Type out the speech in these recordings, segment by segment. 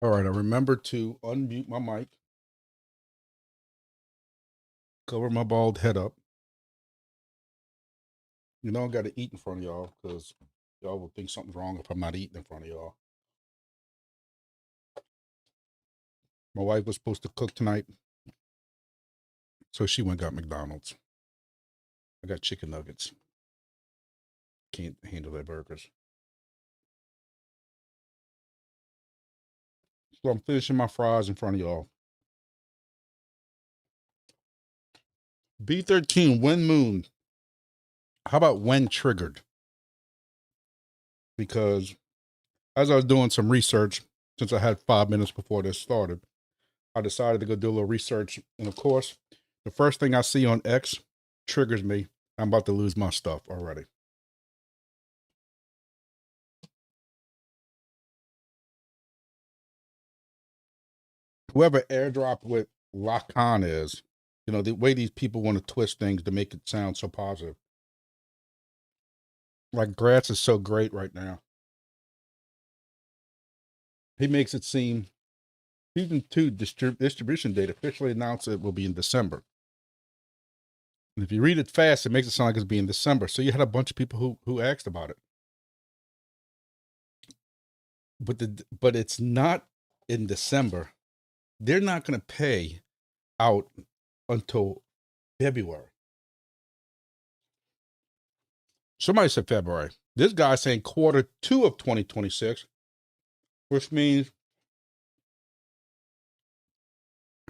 All right, I remember to unmute my mic, cover my bald head up. You know, I got to eat in front of y'all because y'all will think something's wrong if I'm not eating in front of y'all. My wife was supposed to cook tonight, so she went and got McDonald's. I got chicken nuggets. Can't handle their burgers. So I'm finishing my fries in front of y'all. B13, when moon. How about when triggered? Because as I was doing some research, since I had 5 minutes before this started, I decided to go do a little research. And of course, the first thing I see on X triggers me. I'm about to lose my stuff already. Whoever airdrop with Lacan is, you know, the way these people want to twist things to make it sound so positive. Like grass is so great right now. He makes it seem season 2 distribution date officially announced it will be in December. And if you read it fast, it makes it sound like it's being December. So you had a bunch of people who asked about it. But it's not in December. They're not going to pay out until February. Somebody said February. This guy's saying quarter 2 of 2026, which means,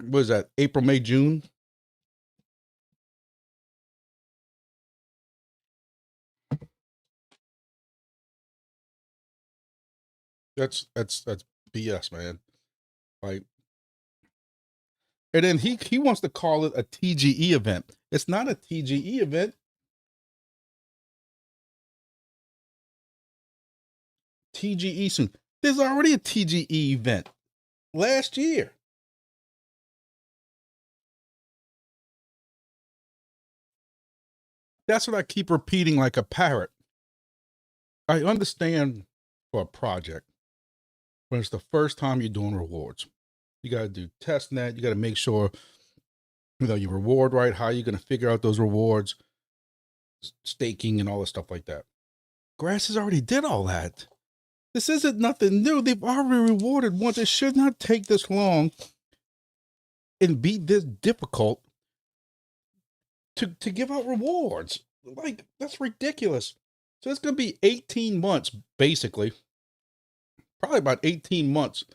what is that, April, May, June? That's BS, man. Like, and then he wants to call it a TGE event. It's not a TGE event. TGE soon. There's already a TGE event last year. That's what I keep repeating like a parrot. I understand for a project, when it's the first time you're doing rewards. You got to do test net. You got to make sure, you know, you reward right. How are you going to figure out those rewards, staking and all this stuff like that? Grass has already did all that. This isn't nothing new. They've already rewarded once. It should not take this long and be this difficult to give out rewards. Like, that's ridiculous. So it's going to be 18 months, basically. Probably about 18 months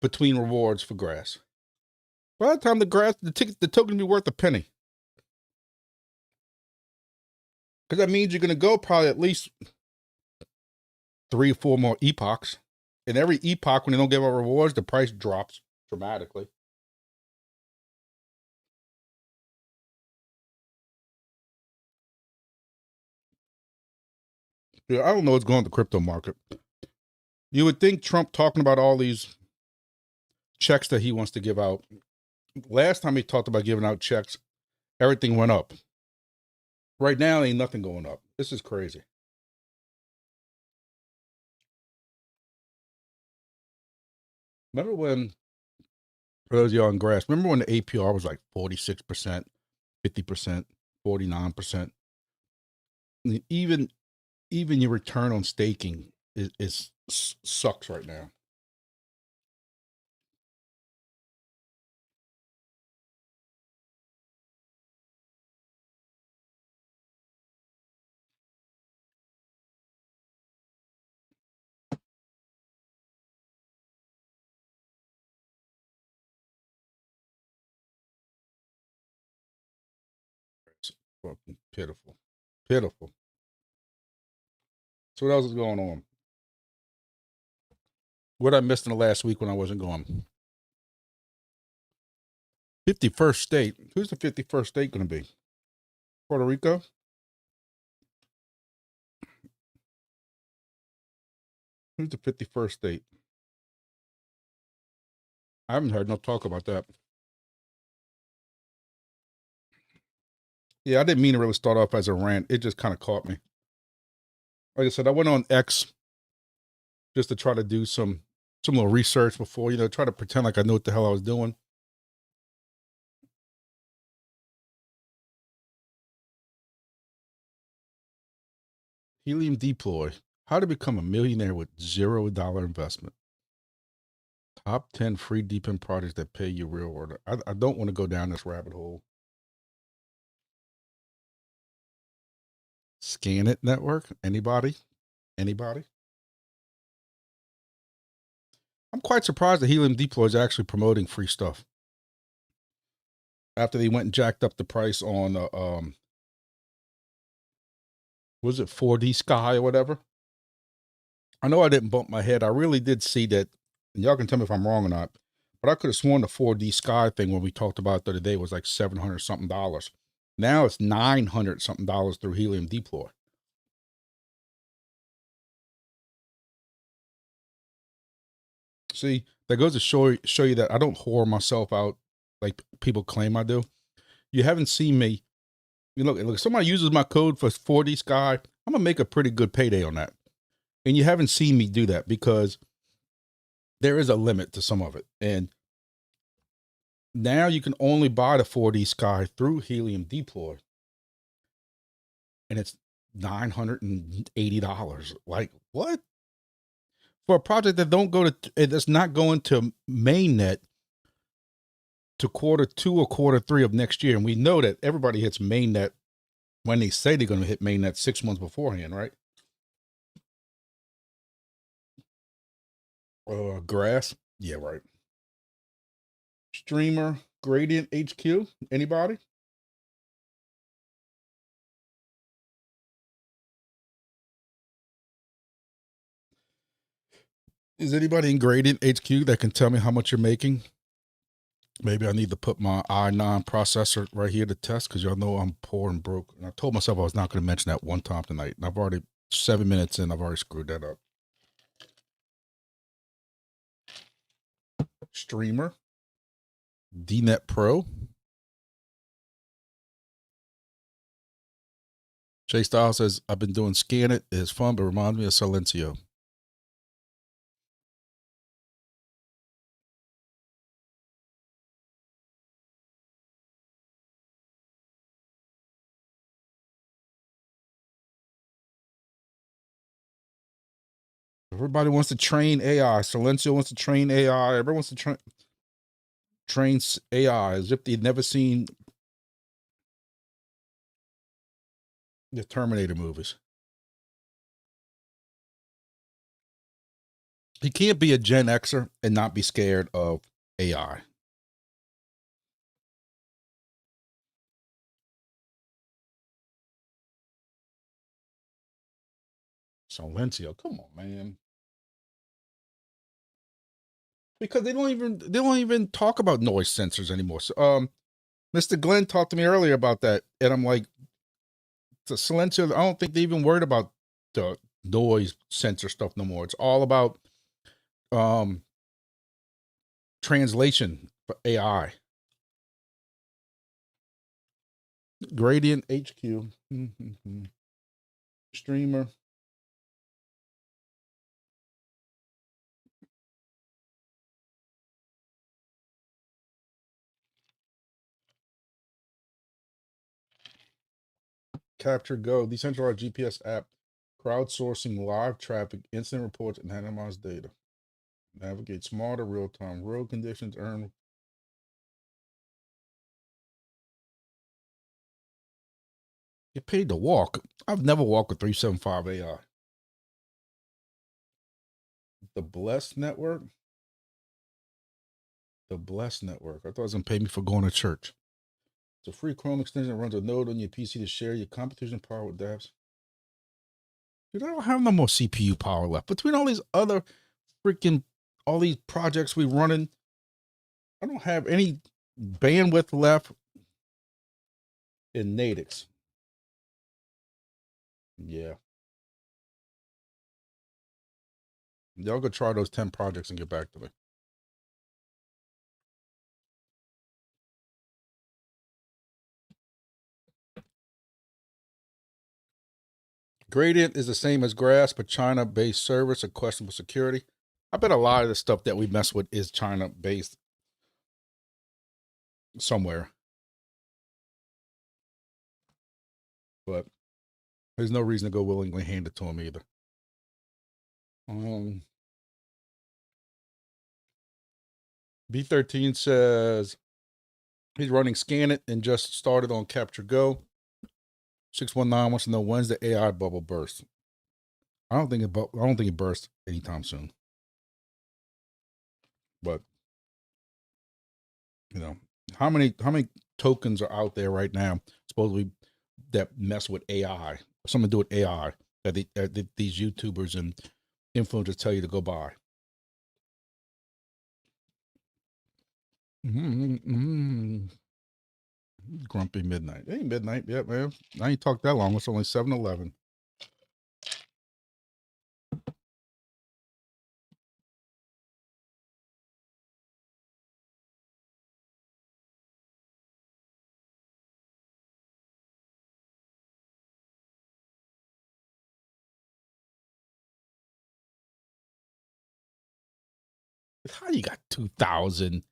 between rewards for grass. By the time the token will be worth a penny. Because that means you're going to go probably at least 3 or 4 more epochs. And every epoch, when they don't give out rewards, the price drops dramatically. Yeah, I don't know what's going on with the crypto market. You would think Trump talking about all these checks that he wants to give out. Last time he talked about giving out checks, everything went up. Right now, ain't nothing going up. This is crazy. Remember when, for those of y'all in grass, remember when the APR was like 46%, 50%, 49%? Even your return on staking is sucks right now. It's fucking pitiful. Pitiful. So what else is going on? What I missed in the last week when I wasn't going? 51st state. Who's the 51st state going to be? Puerto Rico? Who's the 51st state? I haven't heard no talk about that. Yeah, I didn't mean to really start off as a rant. It just kind of caught me. Like I said, I went on X just to try to do some some little research before, try to pretend like I knew what the hell I was doing. Helium deploy. How to become a millionaire with $0 investment. Top 10 free DEPIN projects that pay you real world. I don't want to go down this rabbit hole. Scan It Network. Anybody? Anybody? I'm quite surprised that Helium Deploy is actually promoting free stuff. After they went and jacked up the price on was it 4D Sky or whatever? I know I didn't bump my head. I really did see that, and y'all can tell me if I'm wrong or not, but I could have sworn the 4D Sky thing when we talked about it the other day was like $700 something. Now it's $900 something through Helium Deploy. See, that goes to show you that I don't whore myself out like people claim I do. You haven't seen me. Look, if somebody uses my code for 4D Sky, I'm gonna make a pretty good payday on that. And you haven't seen me do that because there is a limit to some of it. And now you can only buy the 4D Sky through Helium Deploy. And it's $980. Like, what? For a project that that's not going to mainnet to Q2 or Q3 of next year. And we know that everybody hits mainnet when they say they're going to hit mainnet 6 months beforehand, right? Grass. Yeah, right. Streamer Gradient HQ. Anybody? Is anybody in Gradient HQ that can tell me how much you're making? Maybe I need to put my i9 processor right here to test because y'all know I'm poor and broke. And I told myself I was not going to mention that one time tonight. And I've already 7 minutes in. I've already screwed that up. Streamer. DNet Pro. Jay Styles says, I've been doing Scan It. It's fun, but reminds me of Silencio. Everybody wants to train AI. Silencio wants to train AI. Everyone wants to train AI as if they'd never seen the Terminator movies. You can't be a Gen Xer and not be scared of AI. Silencio, come on, man. Because they don't even talk about noise sensors anymore. So, Mr. Glenn talked to me earlier about that, and I'm like, the Silencio, I don't think they even worried about the noise sensor stuff no more. It's all about translation for AI. Gradient HQ. Streamer. Capture Go, decentralized GPS app, crowdsourcing live traffic, incident reports, and anonymized data. Navigate smarter, real-time road conditions, earn. Get paid to walk. I've never walked with 375 AI. The Blessed Network? The Blessed Network. I thought it was going to pay me for going to church. It's a free Chrome extension that runs a node on your PC to share your computational power with dApps. Dude, I don't have no more CPU power left. Between all these other all these projects we running, I don't have any bandwidth left in Nadix. Yeah. Y'all go try those 10 projects and get back to me. Gradient is the same as Grass, but China-based service and questionable security. I bet a lot of the stuff that we mess with is China based somewhere. But there's no reason to go willingly hand it to him either. B13 says he's running Scan It and just started on Capture Go. 619 wants to know when's the AI bubble burst. I don't think it bursts anytime soon. But you know, how many tokens are out there right now supposedly that mess with AI, something to do with AI that these YouTubers and influencers tell you to go buy? Grumpy midnight. Hey, midnight. Yeah, man. I ain't talked that long. It's only 7:11. How you got 2,000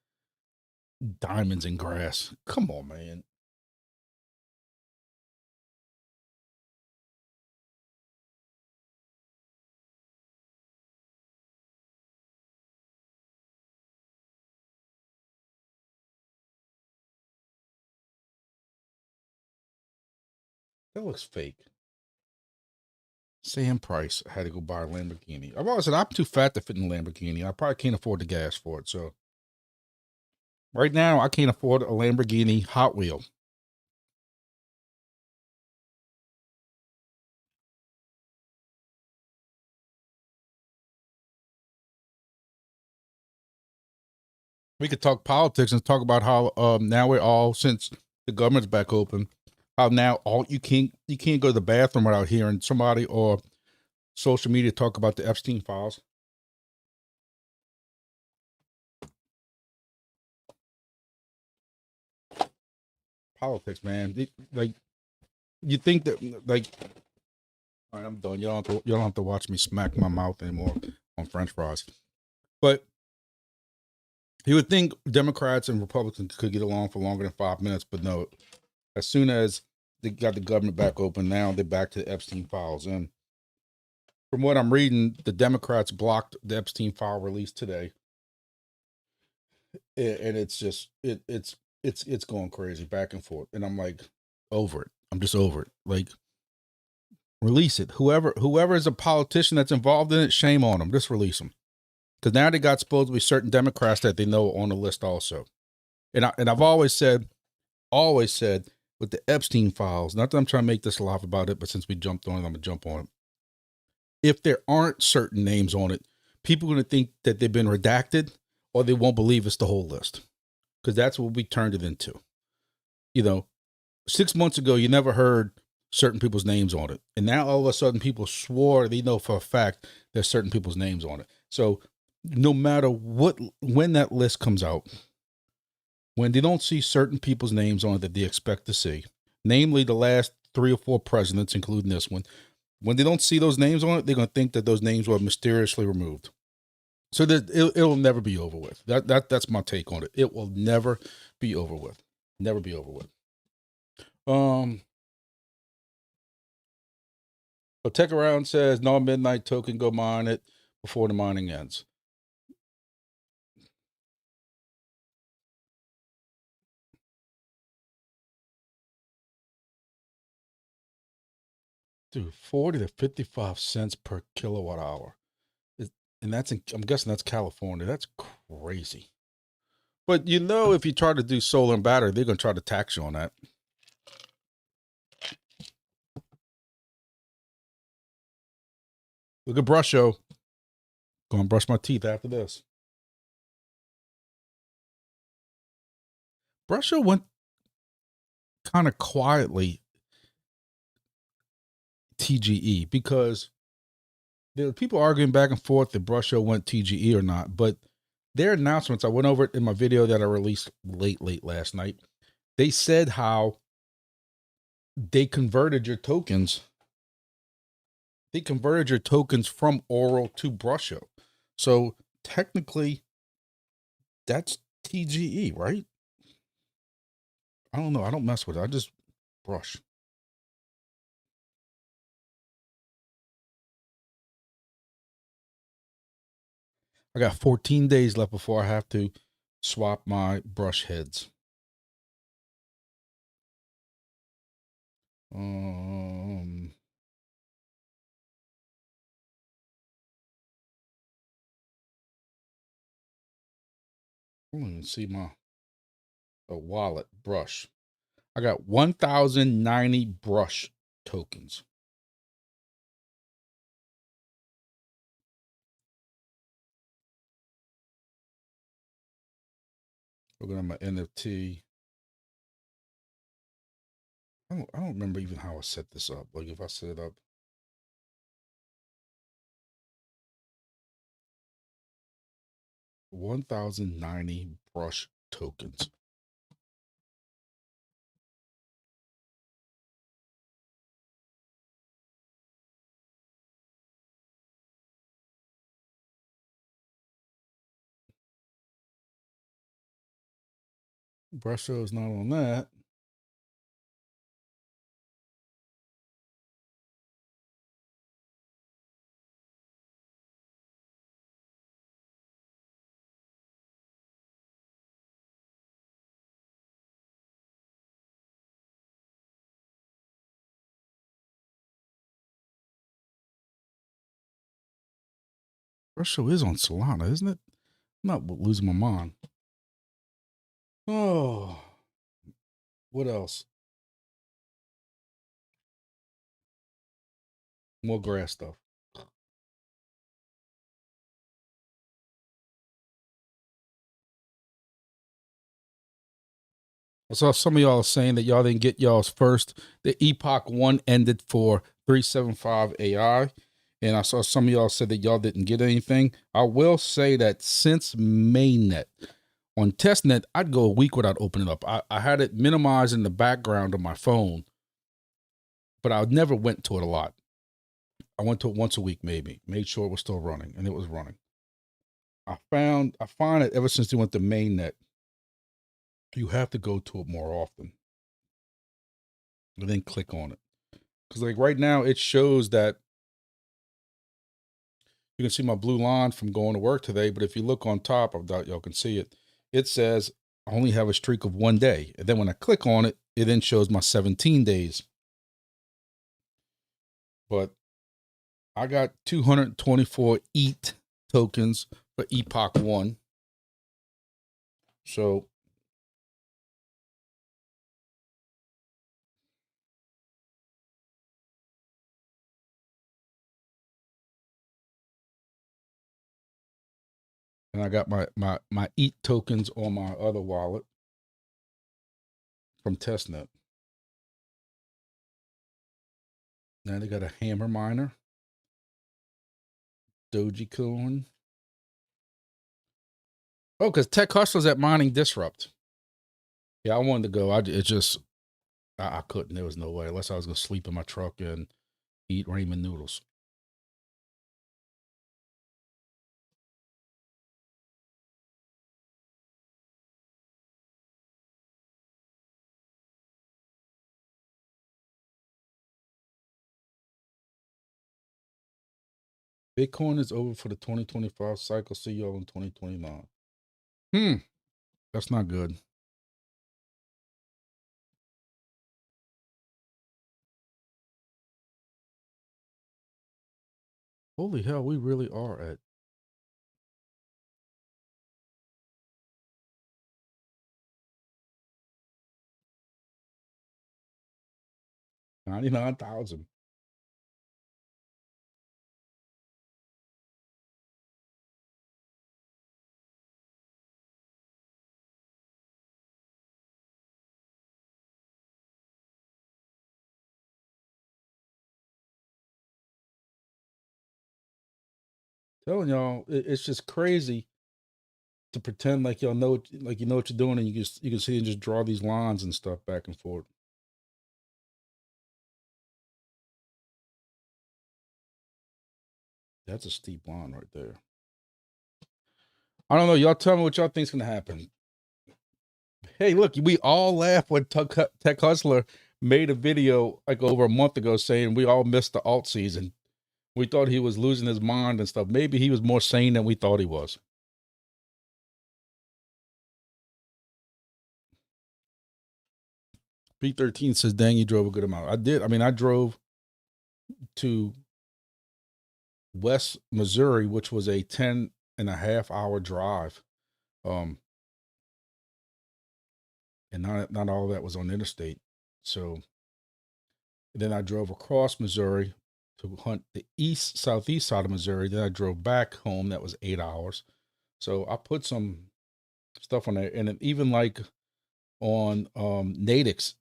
diamonds in grass? Come on, man. That looks fake. Sam Price had to go buy a Lamborghini. I've always said I'm too fat to fit in a Lamborghini. I probably can't afford the gas for it. So right now, I can't afford a Lamborghini Hot Wheel. We could talk politics and talk about how now we're all, since the government's back open, how now all you can't go to the bathroom without hearing somebody or social media talk about the Epstein files. Politics, man. Like, you think that, like, all right, I'm done. You don't have to watch me smack my mouth anymore on French fries. But you would think Democrats and Republicans could get along for longer than 5 minutes, but no. As soon as they got the government back open, now they're back to the Epstein files. And from what I'm reading, the Democrats blocked the Epstein file release today, and it's just it's going crazy back and forth. And I'm like, over it. I'm just over it. Like, release it. Whoever is a politician that's involved in it, shame on them. Just release them. Because now they got supposedly certain Democrats that they know on the list also. And I've always said with the Epstein files, not that I'm trying to make this a laugh about it, but since we jumped on it, I'm gonna jump on it. If there aren't certain names on it, people are gonna think that they've been redacted, or they won't believe it's the whole list. Because that's what we turned it into. 6 months ago, you never heard certain people's names on it. And now all of a sudden people swore they know for a fact there's certain people's names on it. So no matter when that list comes out, when they don't see certain people's names on it that they expect to see, namely the last 3 or 4 presidents, including this one, when they don't see those names on it, they're going to think that those names were mysteriously removed. So that it'll never be over with. That's my take on it. It will never be over with. Never be over with. So Tech Around says, no midnight token, go mine it before the mining ends. Dude, 40 to 55 cents per kilowatt hour. And I'm guessing that's California. That's crazy. But if you try to do solar and battery, they're going to try to tax you on that. Look at Brusho. Go and brush my teeth after this. Brusho went kind of quietly TGE because there were people arguing back and forth if Brusho went TGE or not. But their announcements, I went over it in my video that I released late last night. They said how they converted your tokens. They converted your tokens from Oral to Brusho. So technically that's TGE, right? I don't know. I don't mess with it. I just brush. I got 14 days left before I have to swap my brush heads. I don't even see my wallet brush. I got 1,090 brush tokens. Looking at my NFT. I don't remember even how I set this up. Like if I set it up. 1,090 brush tokens. Brush show is not on that. Brush show is on Solana, isn't it? I'm not losing my mind. Oh, what else? More grass stuff. I saw some of y'all saying that y'all didn't get y'all's first. The Epoch 1 ended for 375 AI. And I saw some of y'all said that y'all didn't get anything. I will say that since mainnet, on testnet, I'd go a week without opening up. I had it minimized in the background of my phone, but I never went to it a lot. I went to it once a week, maybe. Made sure it was still running, and it was running. I find that ever since they went to mainnet, you have to go to it more often and then click on it. Because like right now, it shows that you can see my blue line from going to work today. But if you look on top, I doubt y'all can see it. It says I only have a streak of 1 day. And then when I click on it, it then shows my 17 days. But I got 224 ETH tokens for Epoch 1. So and I got my ETH tokens on my other wallet from testnet. Now they got a hammer miner, Dogecoin. Oh, because Tech Hustle's at Mining Disrupt. Yeah, I wanted to go. I couldn't. There was no way unless I was gonna sleep in my truck and eat ramen noodles. Bitcoin is over for the 2025 cycle. See y'all in 2029. That's not good. Holy hell, we really are at 99,000. Telling y'all, it's just crazy to pretend like y'all know, like you know what you're doing, and you can see and just draw these lines and stuff back and forth. That's a steep line right there. I don't know. Y'all tell me what y'all think's gonna happen. Hey, look, we all laughed when Tech Hustler made a video like over a month ago saying we all missed the alt season. We thought he was losing his mind and stuff. Maybe he was more sane than we thought he was. P13 says, dang, you drove a good amount. I did. I mean, I drove to West Missouri, which was a 10.5-hour drive. And not all of that was on the interstate. So then I drove across Missouri to hunt the southeast side of Missouri. Then I drove back home. That was 8 hours. So I put some stuff on there. And even like on Nadix,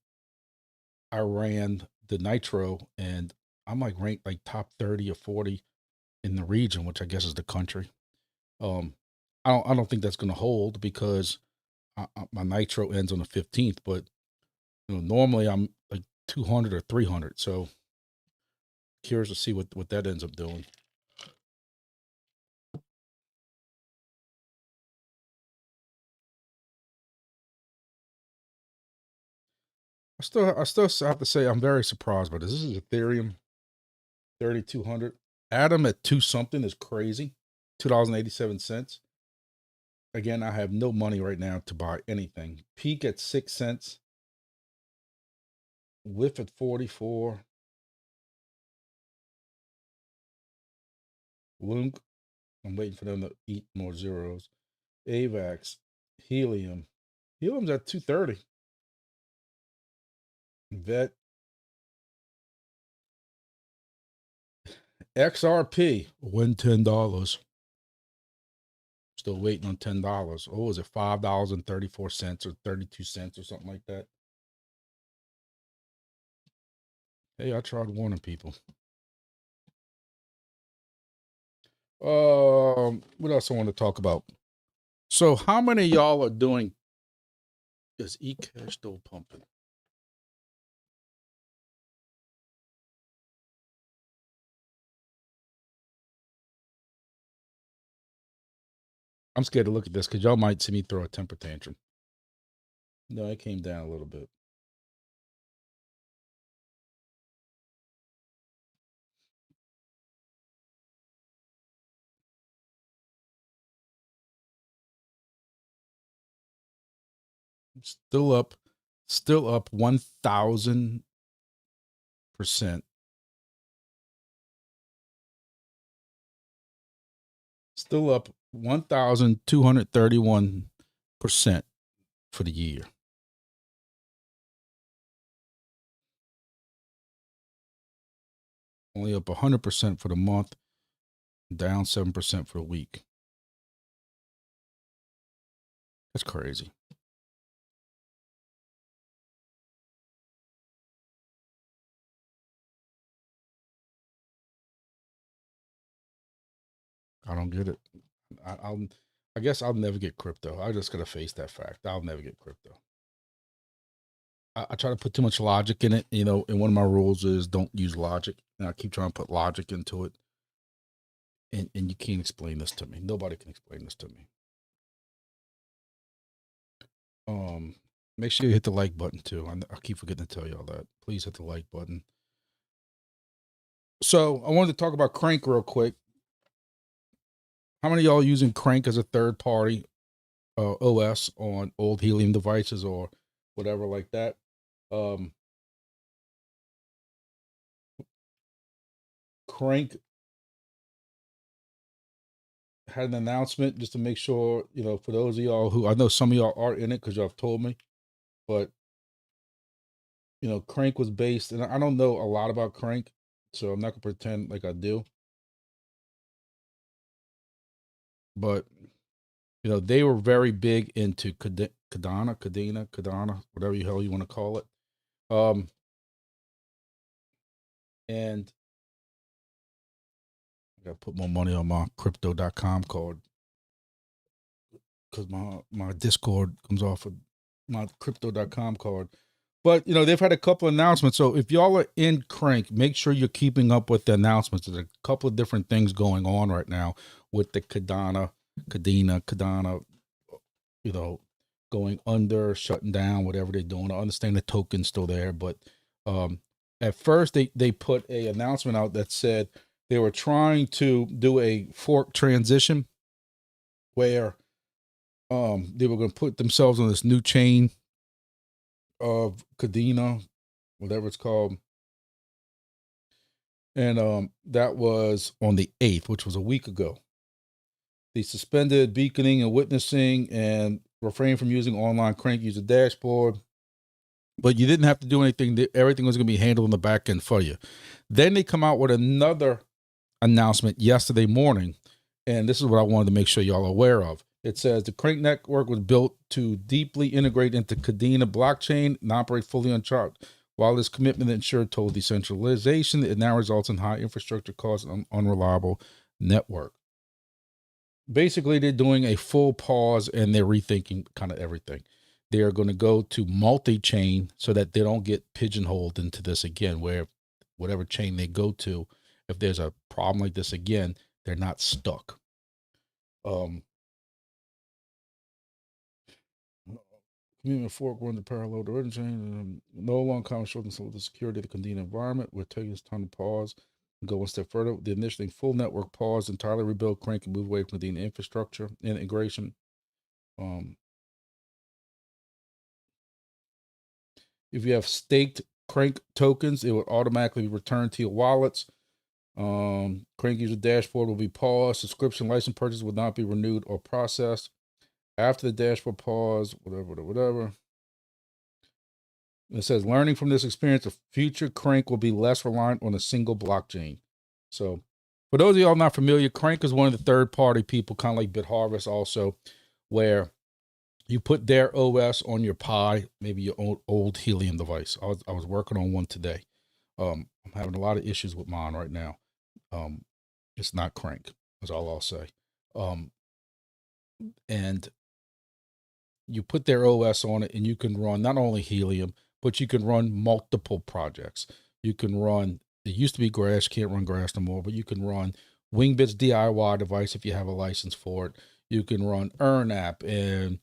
I ran the nitro, and I'm like ranked like top 30 or 40 in the region, which I guess is the country. I don't think that's going to hold because my nitro ends on the 15th, but normally I'm like 200 or 300. So curious to see what that ends up doing. I still have to say I'm very surprised by this. This is Ethereum 3,200. Atom at 2 something is crazy. $2.87. Again, I have no money right now to buy anything. Peak at 6 cents. Whiff at 44. Lunk. I'm waiting for them to eat more zeros. AVAX. Helium. Helium's at 230. Vet. XRP. Win $10. Still waiting on $10. Oh, was it $5.34 or 32 cents or something like that? Hey, I tried warning people. What else I want to talk about? So how many of y'all are doing, is eCash still pumping? I'm scared to look at this because y'all might see me throw a temper tantrum. No, it came down a little bit. Still up 1,000%. Still up 1,231% for the year. Only up 100% for the month, down 7% for the week. That's crazy. I don't get it. I guess I'll never get crypto. I just gotta face that fact. I'll never get crypto. I try to put too much logic in it, and one of my rules is don't use logic. And I keep trying to put logic into it. And you can't explain this to me. Nobody can explain this to me. Make sure you hit the like button too. I keep forgetting to tell y'all that. Please hit the like button. So I wanted to talk about Crank real quick. How many of y'all using Crank as a third party OS on old Helium devices or whatever like that? Crank had an announcement just to make sure, for those of y'all who, I know some of y'all are in it because y'all have told me, but Crank was based, and I don't know a lot about Crank, so I'm not gonna pretend like I do. But they were very big into Kadena, whatever the hell you want to call it. And I gotta put more money on my crypto.com card because my Discord comes off of my crypto.com card. But they've had a couple of announcements. So if y'all are in Crank, make sure you're keeping up with the announcements. There's a couple of different things going on right now with the Kadena Cardano, you know, going under, shutting down, whatever they're doing. I understand the token's still there, but at first they put a announcement out that said they were trying to do a fork transition where they were going to put themselves on this new chain of Cardano, whatever it's called. And that was on the 8th, which was a week ago. They suspended beaconing and witnessing and refrained from using online crank user dashboard. But you didn't have to do anything. Everything was going to be handled on the back end for you. Then they come out with another announcement yesterday morning. And this is what I wanted to make sure y'all are aware of. It says the Crank network was built to deeply integrate into Cardano blockchain and operate fully on chart. While this commitment ensured total decentralization, it now results in high infrastructure costs and unreliable network. Basically, they're doing a full pause and they're rethinking kind of everything. They're going to go to multi-chain so that they don't get pigeonholed into this again, where whatever chain they go to, if there's a problem like this again, they're not stuck. Community fork run the parallel to origin chain. No longer common short with the security of the Cardano environment. We're taking this time to pause and go one step further. The initiating full network pause, entirely rebuild Crank and move away from Cardano infrastructure and integration. If you have staked Crank tokens, it will automatically return to your wallets. Crank user dashboard will be paused. Subscription license purchase will not be renewed or processed. After the dashboard pause, whatever. It says, learning from this experience, the future Crank will be less reliant on a single blockchain. So for those of y'all not familiar, Crank is one of the third-party people, kind of like BitHarvest also, where you put their OS on your Pi, maybe your old Helium device. I was working on one today. I'm having a lot of issues with mine right now. It's not Crank, that's all I'll say. And you put their OS on it and you can run not only Helium, but you can run multiple projects. You can run, it used to be Grass, can't run Grass no more, but you can run Wingbits DIY device if you have a license for it. You can run EarnApp and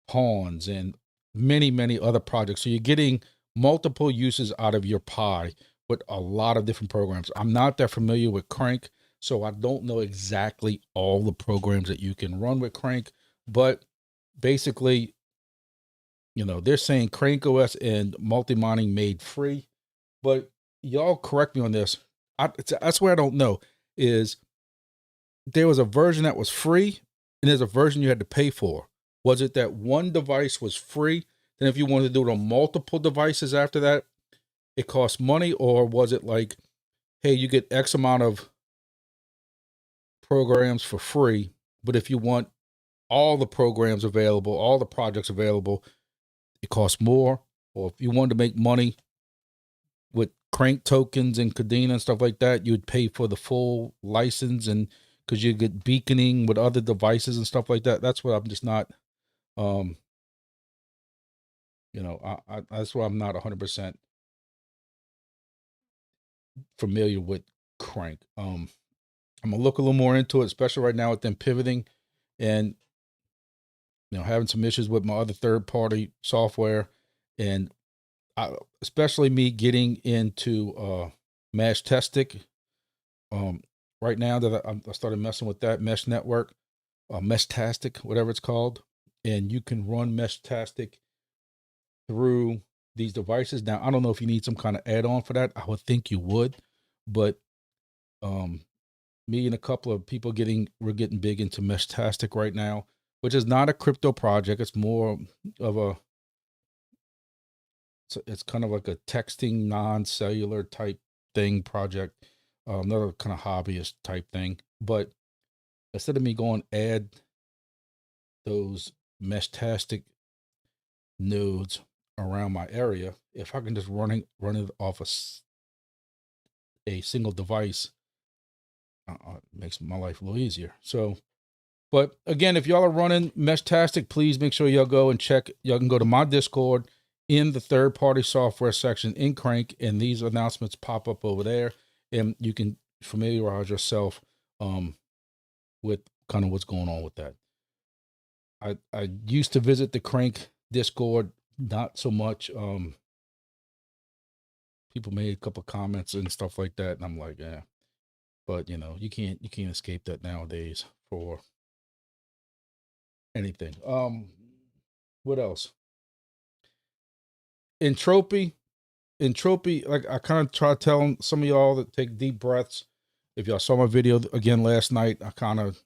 Pawns and many, many other projects. So you're getting multiple uses out of your Pi with a lot of different programs. I'm not that familiar with Crank, so I don't know exactly all the programs that you can run with Crank, but basically, you know, they're saying Crank OS and multi-mining made free, but y'all correct me on this. That's where I don't know is there was a version that was free and there's a version you had to pay for. Was it that one device was free? Then if you wanted to do it on multiple devices after that, it costs money? Or was it like, hey, you get X amount of programs for free, but if you want all the programs available, all the projects available, it costs more? Or if you wanted to make money with Crank tokens and Cardano and stuff like that, you would pay for the full license, and because you get beaconing with other devices and stuff like that. That's what I'm just not, you know, that's why I'm not 100% familiar with Crank. I'm gonna look a little more into it, especially right now with them pivoting and, you know, having some issues with my other third-party software, and especially me getting into Meshtastic. Right now that I started messing with that Mesh network, Meshtastic, whatever it's called, and you can run Meshtastic through these devices. Now, I don't know if you need some kind of add-on for that. I would think you would, but me and a couple of people we're getting big into Meshtastic right now, which is not a crypto project. It's more of it's kind of like a texting non-cellular type thing project, another kind of hobbyist type thing. But instead of me going add those Meshtastic nodes around my area, if I can just run it off a single device, it makes my life a little easier. So, but again, if y'all are running Meshtastic, please make sure y'all go and check. Y'all can go to my Discord in the third-party software section in Crank, and these announcements pop up over there, and you can familiarize yourself with kind of what's going on with that. I used to visit the Crank Discord, not so much. People made a couple comments and stuff like that, and I'm like, yeah. But you know, you can't escape that nowadays for anything. What else? Entropy. Like I kind of try telling some of y'all to take deep breaths. If y'all saw my video again last night, I kind of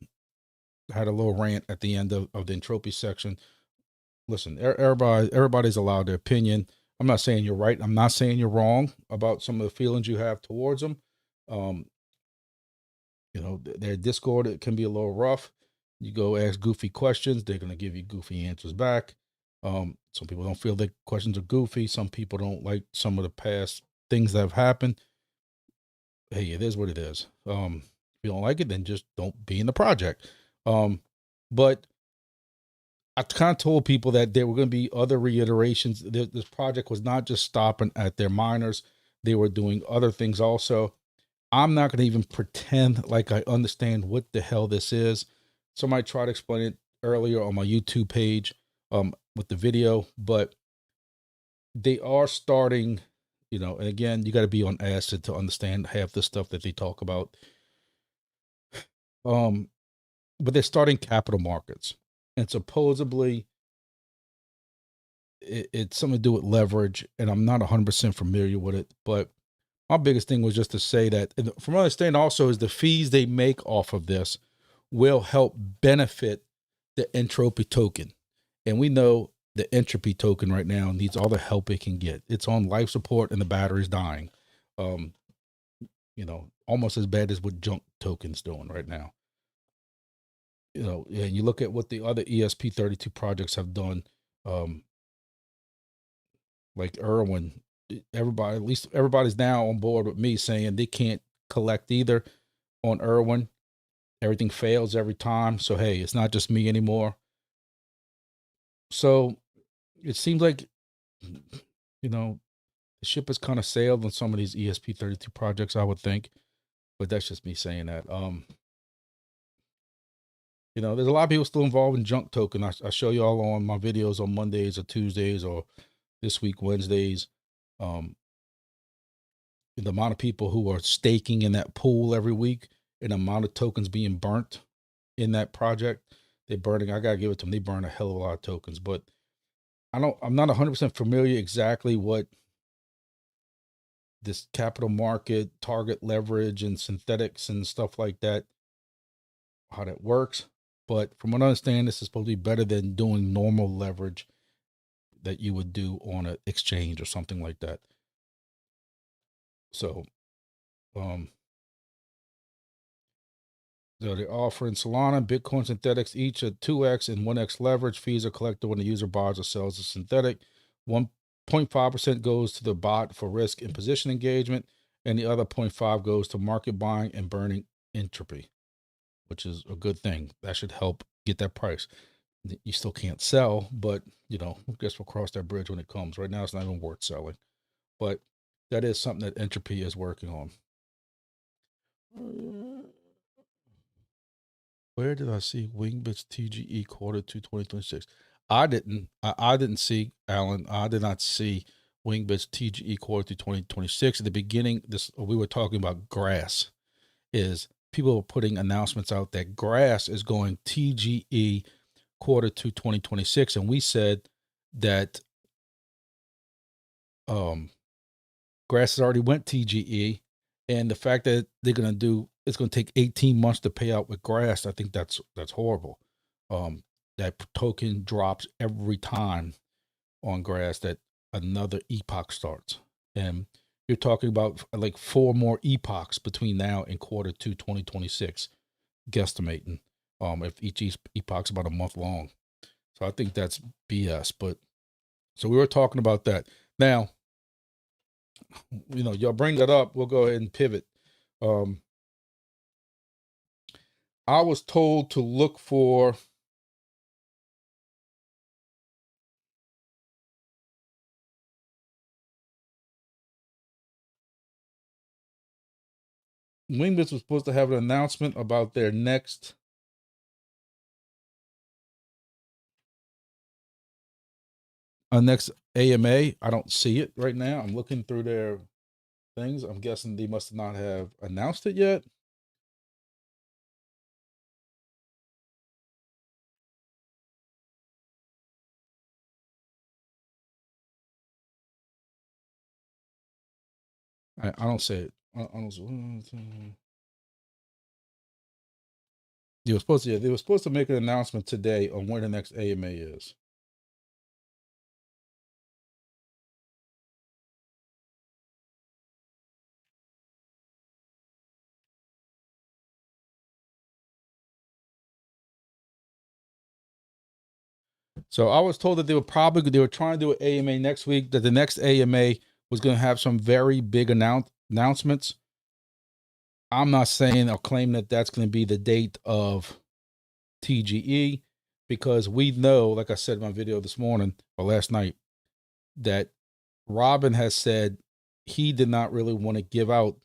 had a little rant at the end of the entropy section. Listen, everybody's allowed their opinion. I'm not saying you're right. I'm not saying you're wrong about some of the feelings you have towards them. Um, you know, their Discord, it can be a little rough. You go ask goofy questions, they're gonna give you goofy answers back. Some people don't feel their questions are goofy. Some people don't like some of the past things that have happened. Hey, it is what it is. If you don't like it, then just don't be in the project. But I kind of told people that there were going to be other reiterations. This project was not just stopping at their miners. They were doing other things also. I'm not going to even pretend like I understand what the hell this is. Somebody tried to explain it earlier on my YouTube page with the video, but they are starting, you know, and again, you got to be on acid to understand half the stuff that they talk about. But they're starting capital markets, and supposedly it's something to do with leverage, and I'm not 100% familiar with it, but my biggest thing was just to say that, from what I understand also, is the fees they make off of this will help benefit the entropy token. And we know the entropy token right now needs all the help it can get. It's on life support and the battery's dying. You know, almost as bad as what junk tokens doing right now. You know, and you look at what the other ESP32 projects have done, like Irwin. Everybody, at least everybody's now on board with me saying they can't collect either on Irwin. Everything fails every time. So hey, it's not just me anymore. So it seems like, you know, the ship has kind of sailed on some of these ESP32 projects, I would think, but that's just me saying that. You know, there's a lot of people still involved in junk token. I show you all on my videos on Mondays or Tuesdays or this week Wednesdays. The amount of people who are staking in that pool every week, and the amount of tokens being burnt in that project, they're burning. I gotta give it to them. They burn a hell of a lot of tokens, but I'm not 100% familiar exactly what this capital market, target leverage, and synthetics and stuff like that, how that works. But from what I understand, this is supposed to be better than doing normal leverage that you would do on an exchange or something like that. So, so they're offering Solana, Bitcoin synthetics, each at 2x and 1x leverage. Fees are collected when the user buys or sells a synthetic. 1.5% goes to the bot for risk and position engagement, and the other 0.5 goes to market buying and burning entropy, which is a good thing. That should help get that price. You still can't sell, but you know, I guess we'll cross that bridge when it comes. Right now, it's not even worth selling, but that is something that entropy is working on. Where did I see Wingbits TGE Q2 2026? I didn't see, Alan. I did not see Wingbits TGE Q2 2026. At the beginning, we were talking about grass. Is people were putting announcements out that grass is going TGE Q2 2026, and we said that grass has already went TGE, and the fact that they're gonna do it's going to take 18 months to pay out with grass, I think that's horrible. That token drops every time on grass that another epoch starts, and you're talking about like 4 more epochs between now and Q2 2026, guesstimating. If each epoch's about a month long, so I think that's BS. But so we were talking about that. Now, you know, y'all bring that up, we'll go ahead and pivot. I was told to look for Wingbits was supposed to have an announcement about their next next AMA, I don't see it right now. I'm looking through their things. I'm guessing they must not have announced it yet. I don't see it. I don't see. They were supposed to. Yeah, they were supposed to make an announcement today on when the next AMA is. So I was told that they were trying to do an AMA next week. That the next AMA was going to have some very big announcements. I'm not saying or claim that that's going to be the date of TGE, because we know, like I said in my video this morning or last night, that Robin has said he did not really want to give out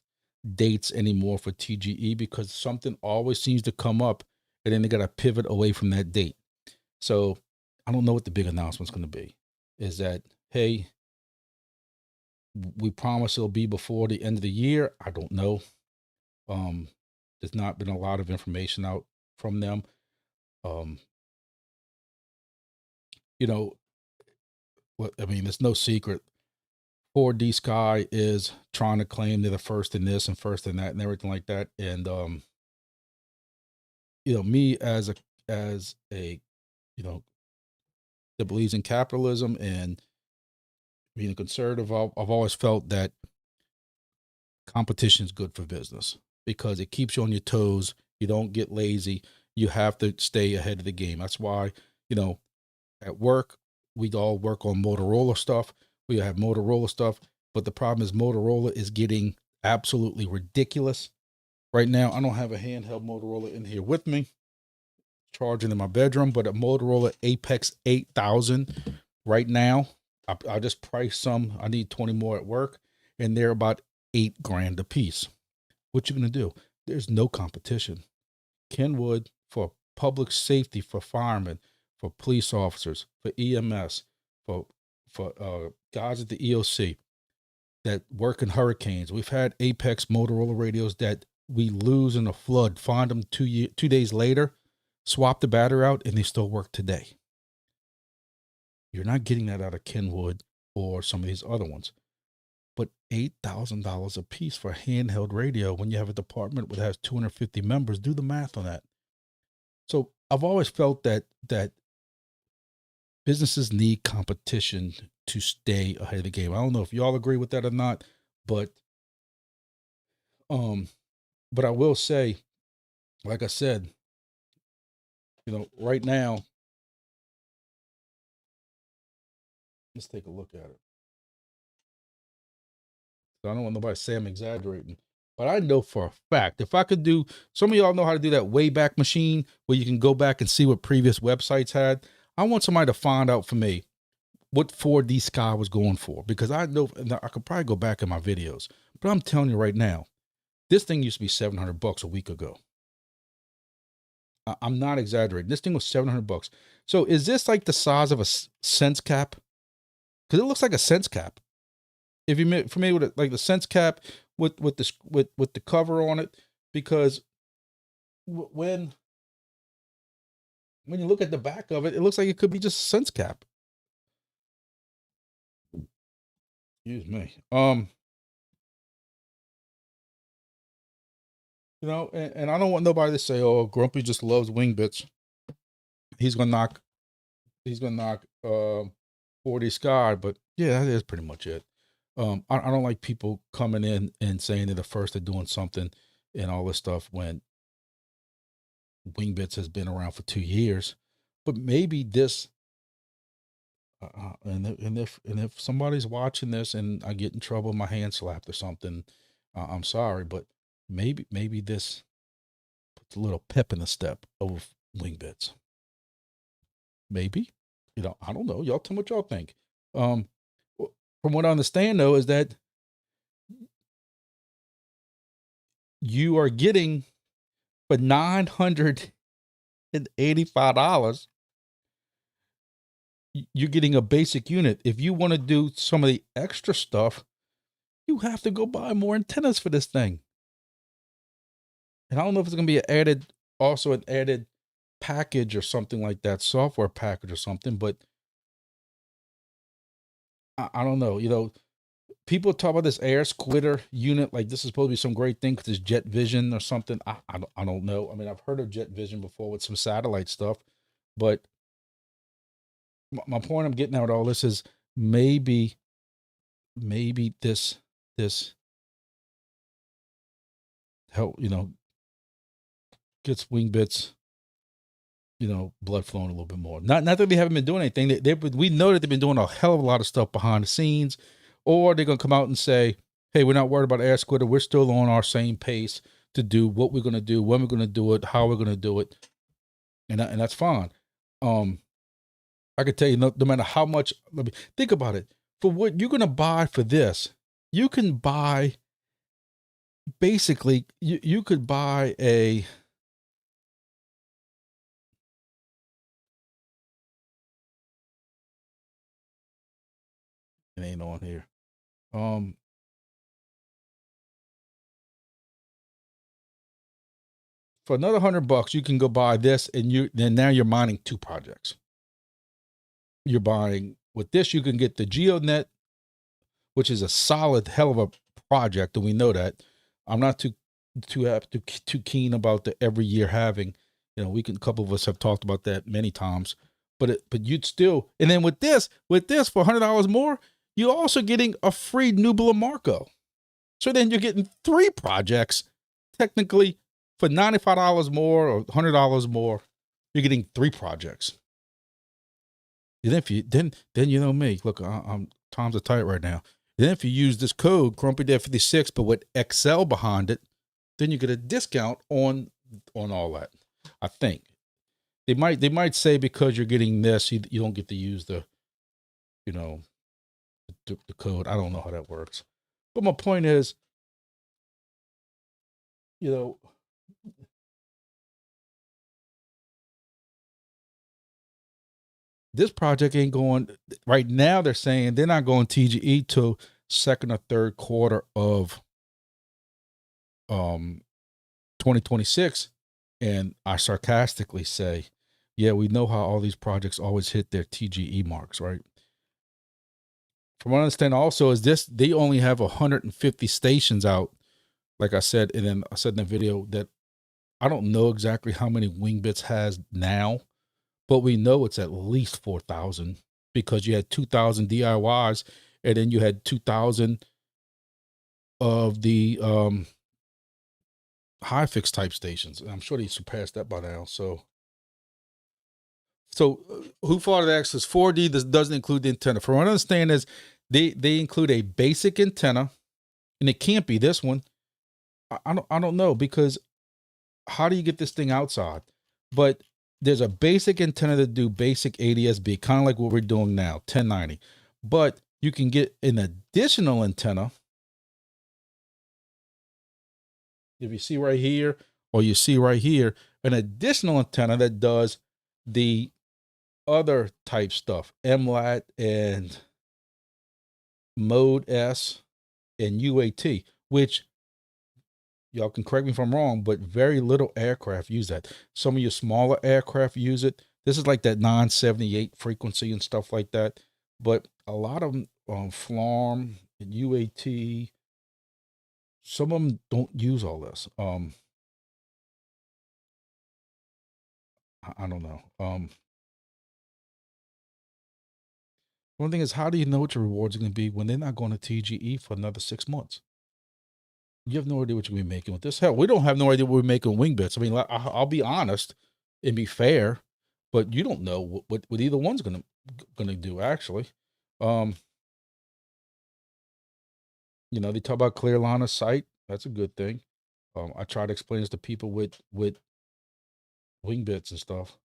dates anymore for TGE because something always seems to come up and then they got to pivot away from that date. So I don't know what the big announcement's going to be. Is that, hey, we promise it'll be before the end of the year? I don't know. There's not been a lot of information out from them. You know, I mean, it's no secret. 4D Sky is trying to claim they're the first in this and first in that and everything like that. And me as a that believes in capitalism and being a conservative, I've always felt that competition is good for business because it keeps you on your toes. You don't get lazy. You have to stay ahead of the game. That's why, at work, we all work on Motorola stuff. We have Motorola stuff, but the problem is Motorola is getting absolutely ridiculous. Right now, I don't have a handheld Motorola in here with me, charging in my bedroom, but a Motorola Apex 8000 right now. I just priced some. I need 20 more at work, and they're about $8,000 a piece. What you gonna do? There's no competition. Kenwood, for public safety, for firemen, for police officers, for EMS, for guys at the EOC that work in hurricanes. We've had Apex Motorola radios that we lose in a flood, find them 2 days later, swap the battery out, and they still work today. You're not getting that out of Kenwood or some of these other ones. But $8,000 a piece for a handheld radio when you have a department that has 250 members, do the math on that. So I've always felt that businesses need competition to stay ahead of the game. I don't know if y'all agree with that or not, but I will say, like I said, right now, let's take a look at it. I don't want nobody to say I'm exaggerating, but I know for a fact, if I could do, some of y'all know how to do that Wayback Machine where you can go back and see what previous websites had. I want somebody to find out for me what 4D Sky was going for, because I know I could probably go back in my videos, but I'm telling you right now, this thing used to be $700 a week ago. I'm not exaggerating. This thing was $700. So is this like the size of a sense cap? Because it looks like a sense cap. If you're familiar with it, like the sense cap with the cover on it, because when you look at the back of it, it looks like it could be just a sense cap. Excuse me. And I don't want nobody to say, "Oh, Grumpy just loves Wingbits. He's gonna knock 4D Sky," but yeah, that is pretty much it. I don't like people coming in and saying they're the first at doing something and all this stuff when Wingbits has been around for 2 years. But maybe this, and if somebody's watching this and I get in trouble, my hand slapped or something, I'm sorry, but maybe this puts a little pep in the step of Wingbits. Maybe, I don't know. Y'all tell me what y'all think. From what I understand though, is that you are getting for $985 you're getting a basic unit. If you want to do some of the extra stuff, you have to go buy more antennas for this thing. And I don't know if it's going to be also an added package or something like that, software package or something, but I don't know. People talk about this air splitter unit like this is supposed to be some great thing because it's jet vision or something. I don't know. I mean, I've heard of jet vision before with some satellite stuff, but my point I'm getting at with all this is maybe this help gets Wingbits blood flowing a little bit more. Not that they haven't been doing anything. We know that they've been doing a hell of a lot of stuff behind the scenes, or they're gonna come out and say, "Hey, we're not worried about air splitter. We're still on our same pace to do what we're gonna do, when we're gonna do it, how we're gonna do it," and that's fine. I could tell you, no matter how much. Let me think about it. For what you're gonna buy for this, you can buy basically. You could buy a. It ain't on here. For another $100, you can go buy this, and then now you're mining 2 projects. You're buying with this, you can get the GeoNet, which is a solid hell of a project, and we know that. I'm not too keen about the every year having. A couple of us have talked about that many times, but you'd still, and then with this for $100 more, you're also getting a free Nubula Marco. So then you're getting 3 projects technically for $95 more or $100 more. You're getting 3 projects. And if you then you know me, look, I'm times are tight right now. Then if you use this code grumpydad56 but with XL behind it, then you get a discount on all that. I think they might say because you're getting this, you don't get to use the the code. I don't know how that works, but my point is, this project ain't going right now. They're saying they're not going TGE till second or third quarter of 2026. And I sarcastically say, yeah, we know how all these projects always hit their TGE marks, right? From what I understand also is this, they only have 150 stations out. Like I said, and then I said in the video that I don't know exactly how many Wingbits has now, but we know it's at least 4,000 because you had 2,000 DIYs and then you had 2,000 of the high fix type stations. I'm sure they surpassed that by now. So who fought the Access 4D? This doesn't include the antenna. From what I understand is they include a basic antenna, and it can't be this one. I don't know, because how do you get this thing outside? But there's a basic antenna to do basic ADS-B, kind of like what we're doing now, 1090. But you can get an additional antenna. If you see right here, or you see right here, an additional antenna that does the other type stuff, MLAT and Mode S and UAT, which y'all can correct me if I'm wrong, but very little aircraft use that. Some of your smaller aircraft use it. This is like that 978 frequency and stuff like that. But a lot of them, FLARM and UAT, some of them don't use all this. I don't know. One thing is, how do you know what your rewards are going to be when they're not going to TGE for another 6 months? You have no idea what you're going to be making with this. Hell, we don't have no idea what we're making Wingbits. I mean, I'll be honest and be fair, but you don't know what either one's going to do, actually. They talk about clear line of sight. That's a good thing. I try to explain this to people with Wingbits and stuff.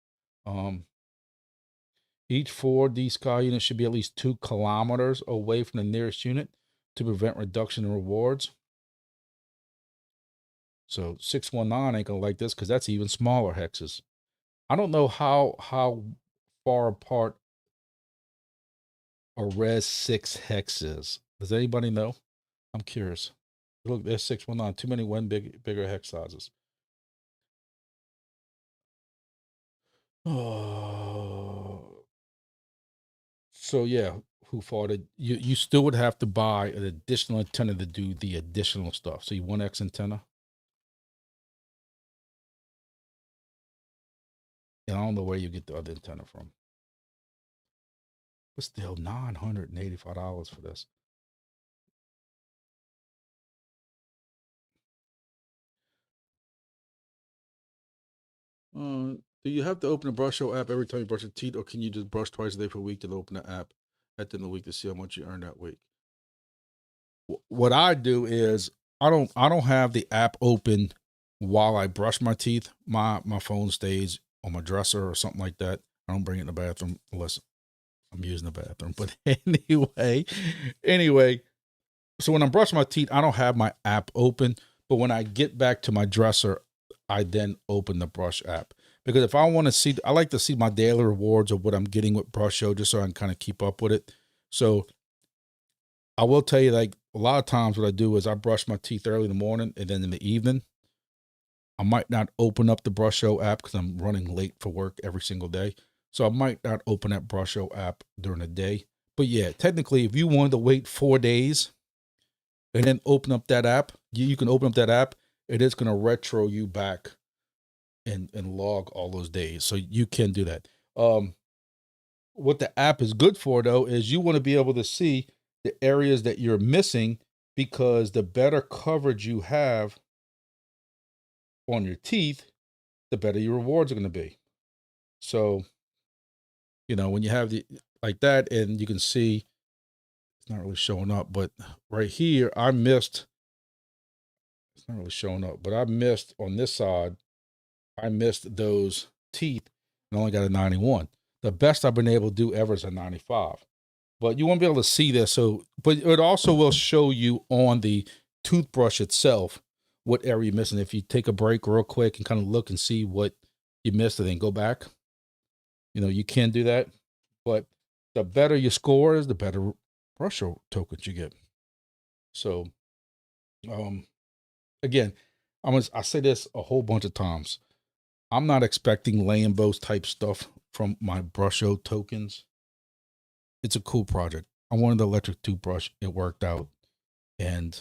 Each 4D Sky unit should be at least 2 kilometers away from the nearest unit to prevent reduction in rewards. So 619 ain't gonna like this because that's even smaller hexes. I don't know how far apart a res 6 hex is? Does anybody know? I'm curious. Look, there's 619. Too many bigger hex sizes. Oh. So yeah, who fought it? You still would have to buy an additional antenna to do the additional stuff. So you 1X antenna. And I don't know where you get the other antenna from. But still $985 for this. Do you have to open a brush show app every time you brush your teeth, or can you just brush twice a day for a week and open the app at the end of the week to see how much you earn that week? What I do is I don't have the app open while I brush my teeth. My phone stays on my dresser or something like that. I don't bring it in the bathroom unless I'm using the bathroom. But anyway, so when I'm brushing my teeth, I don't have my app open. But when I get back to my dresser, I then open the brush app. Because if I want to see, I like to see my daily rewards of what I'm getting with Brush Show, just so I can kind of keep up with it. So I will tell you, like, a lot of times what I do is I brush my teeth early in the morning, and then in the evening, I might not open up the Brush Show app because I'm running late for work every single day. So I might not open that Brush Show app during the day. But yeah, technically, if you wanted to wait 4 days and then open up that app, you can open up that app. It is going to retro you back and log all those days. So you can do that. What the app is good for, though, is you want to be able to see the areas that you're missing, because the better coverage you have on your teeth, the better your rewards are going to be. So, when you have the like that, and you can see it's not really showing up, but right here, I missed. It's not really showing up, but I missed on this side. I missed those teeth and only got a 91. The best I've been able to do ever is a 95. But you won't be able to see this. So, but it also will show you on the toothbrush itself what area you're missing. If you take a break real quick and kind of look and see what you missed and then go back, you can do that. But the better your score is, the better brush tokens you get. So, again, I say this a whole bunch of times. I'm not expecting Lambos type stuff from my Brusho tokens. It's a cool project. I wanted the electric toothbrush. It worked out. And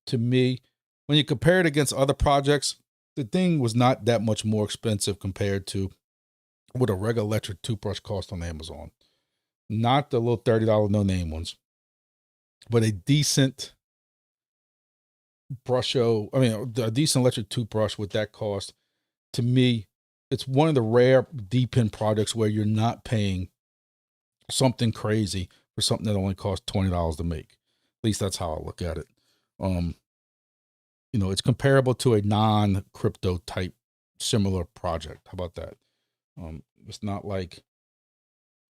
to me, when you compare it against other projects, the thing was not that much more expensive compared to what a regular electric toothbrush cost on Amazon. Not the little $30 no-name ones, but a decent a decent electric toothbrush with that cost. To me, it's one of the rare DEPIN products where you're not paying something crazy for something that only costs $20 to make. At least that's how I look at it. It's comparable to a non-crypto type similar project. How about that? It's not like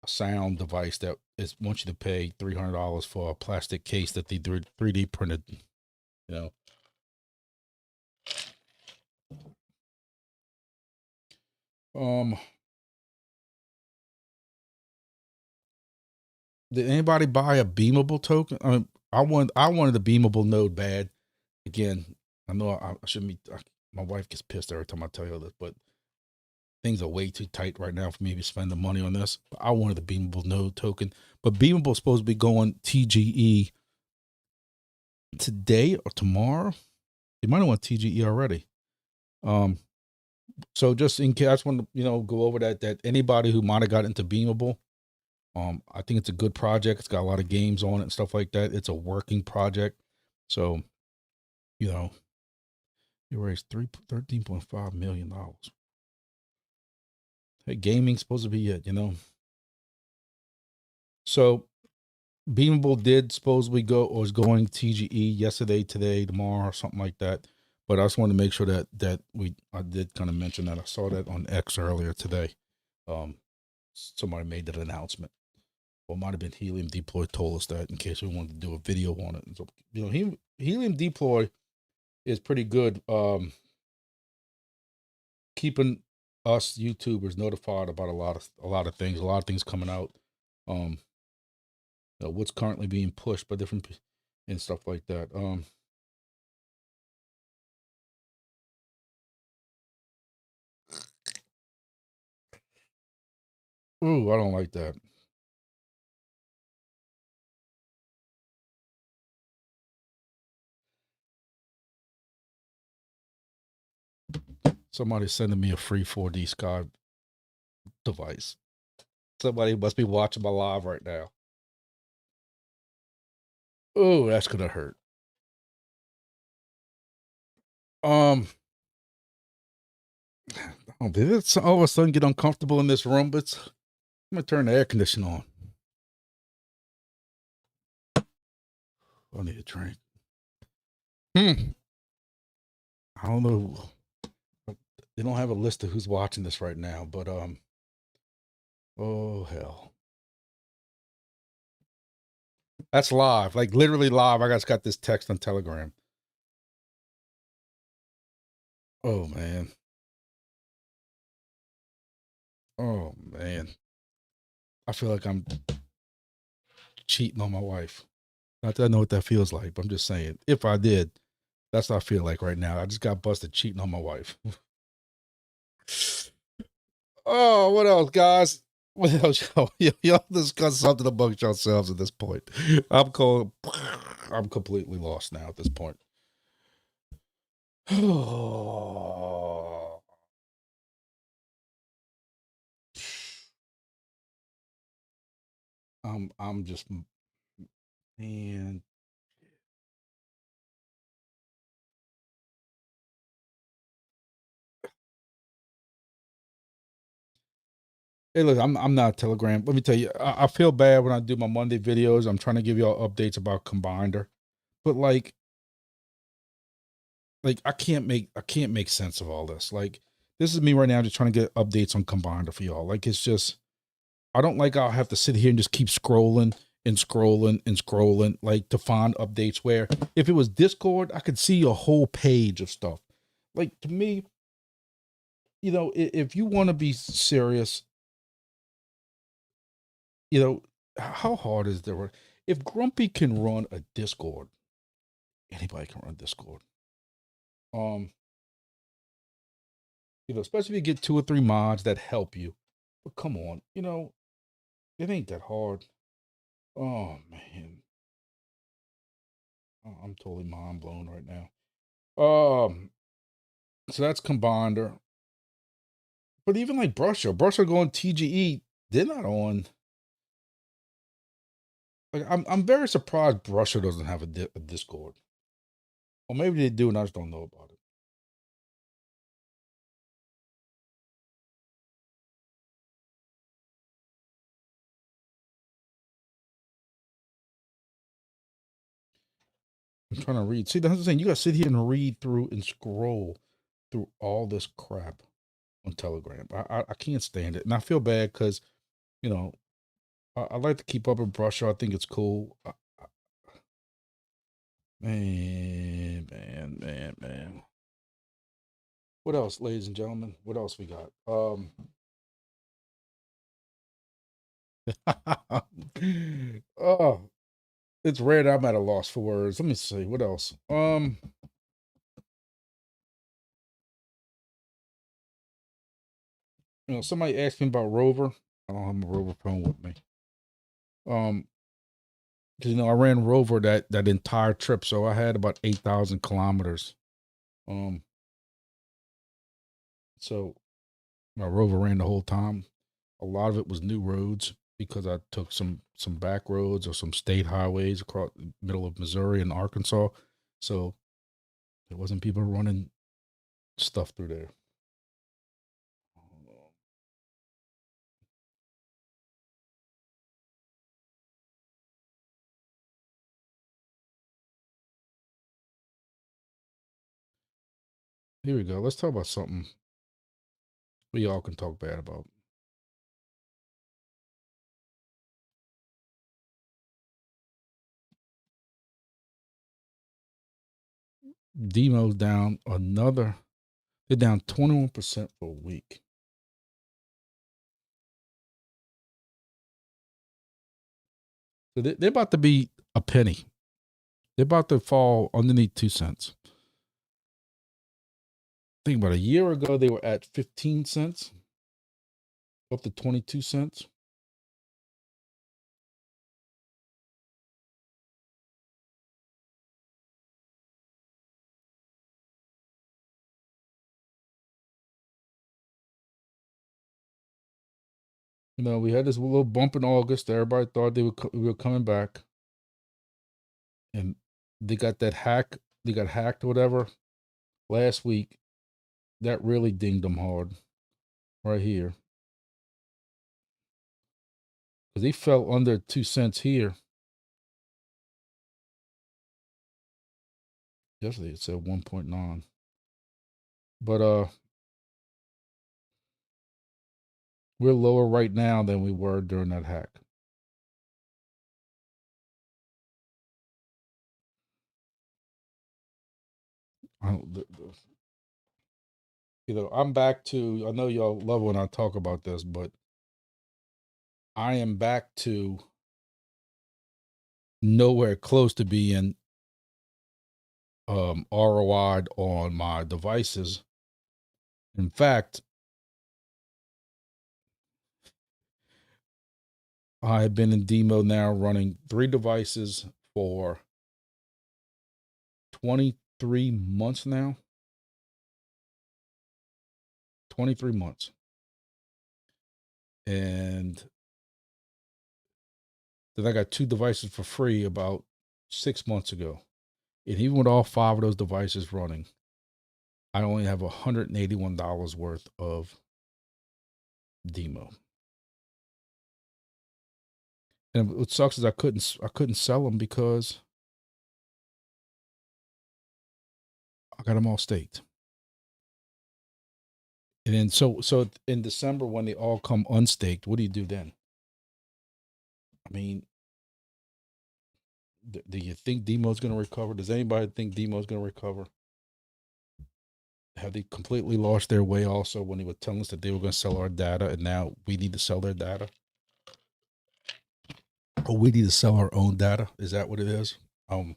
a sound device that wants you to pay $300 for a plastic case that they 3D printed. Did anybody buy a beamable token? I wanted the beamable node bad. Again, I know I shouldn't be. My wife gets pissed every time I tell her this, but things are way too tight right now for me to spend the money on this. I wanted the beamable node token, but beamable is supposed to be going TGE today or tomorrow. You might have went TGE already. So just in case, I just want to go over that anybody who might have got into beamable. I think it's a good project. It's got a lot of games on it and stuff like that. It's a working project. So, you raised $13.5 million. Hey, gaming's supposed to be it, So Beamable did supposedly go, or is going TGE yesterday, today, tomorrow, or something like that. But I just wanted to make sure that I did kind of mention that. I saw that on X earlier today. Somebody made that announcement. Well, it might have been Helium Deploy told us that in case we wanted to do a video on it. So, Helium Deploy is pretty good. Keeping us YouTubers notified about a lot of things. A lot of things coming out. what's currently being pushed by different and stuff like that. Ooh, I don't like that. Somebody's sending me a free 4D Sky device. Somebody must be watching my live right now. Oh, that's gonna hurt. Oh, did it all of a sudden get uncomfortable in this room? But I'm gonna turn the air conditioner on. I need a drink. I don't know. They don't have a list of who's watching this right now, but oh hell. That's live, like literally live. I just got this text on Telegram. Oh man. Oh man. I feel like I'm cheating on my wife. Not that I know what that feels like, but I'm just saying, if I did, that's what I feel like right now. I just got busted cheating on my wife. Oh, what else, guys? What else? Y'all discuss something amongst yourselves at this point. I'm completely lost now at this point. I'm just, man. Hey, look, I'm not a Telegram. Let me tell you, I feel bad when I do my Monday videos. I'm trying to give y'all updates about Combinder, but like I can't make sense of all this. Like this is me right now, just trying to get updates on Combinder for y'all. Like it's just, I don't like I'll have to sit here and just keep scrolling and scrolling and scrolling, like to find updates. Where if it was Discord, I could see a whole page of stuff. Like to me, if you want to be serious, how hard is there? If Grumpy can run a Discord, anybody can run Discord. Um, especially if you get 2 or 3 mods that help you. But come on, it ain't that hard. Oh man, I'm totally mind blown right now. So that's Combinder. But even like Brusher going TGE, they're not on. Like I'm very surprised Brusher doesn't have a Discord. Or maybe they do and I just don't know about it. I'm trying to read. See, that's the thing. You gotta sit here and read through and scroll through all this crap on Telegram. I can't stand it. And I feel bad because, you know, I like to keep up with Brusher. I think it's cool. Man. What else, ladies and gentlemen? What else we got? Oh, it's rare that I'm at a loss for words. Let me see. What else? Somebody asked me about Rover. I don't have my Rover phone with me. Because I ran Rover that entire trip, so I had about 8,000 kilometers. So my Rover ran the whole time. A lot of it was new roads because I took some back roads or some state highways across the middle of Missouri and Arkansas. So there wasn't people running stuff through there. Here we go. Let's talk about something we all can talk bad about. Demo's down another. They're down 21% for a week. So they're about to be a penny. They're about to fall underneath 2 cents. Think about a year ago, they were at 15 cents, up to 22 cents. You know, we had this little bump in August. Everybody thought we were coming back, and they got that hack. They got hacked or whatever last week. That really dinged them hard, right here, because they fell under 2 cents here. Yesterday it said 1.9, but we're lower right now than we were during that hack. You know, I'm back to. I know y'all love when I talk about this, but I am back to nowhere close to being ROI'd on my devices. In fact, I've been in demo now running 3 devices for 23 months now. 23 months. And then I got 2 devices for free about 6 months ago. And even with all 5 of those devices running, I only have $181 worth of demo. And what sucks is I couldn't sell them because I got them all staked. And then so in December when they all come unstaked, what do you do then? I mean, do you think Demo's going to recover? Does anybody think Demo's going to recover? Have they completely lost their way also when they were telling us that they were going to sell our data and now we need to sell their data? Or we need to sell our own data? Is that what it is? Oh.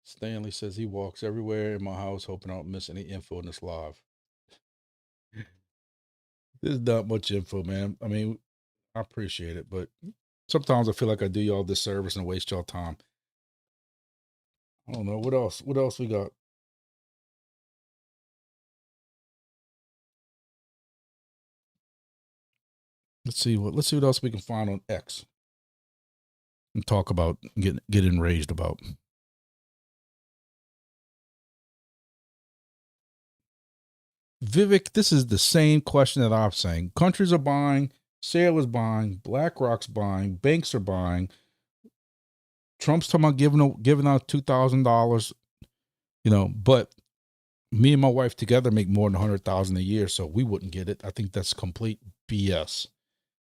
Stanley says he walks everywhere in my house hoping I don't miss any info in this live. There's not much info, man. I mean, I appreciate it, but sometimes I feel like I do y'all disservice and waste y'all time. I don't know. What else? What else we got? Let's see what else we can find on X and talk about, get enraged about. Vivek, this is the same question that I'm saying. Countries are buying, sailors buying, BlackRock's buying, banks are buying. Trump's talking about giving out $2,000, you know, but me and my wife together make more than $100,000 a year, so we wouldn't get it. I think that's complete BS.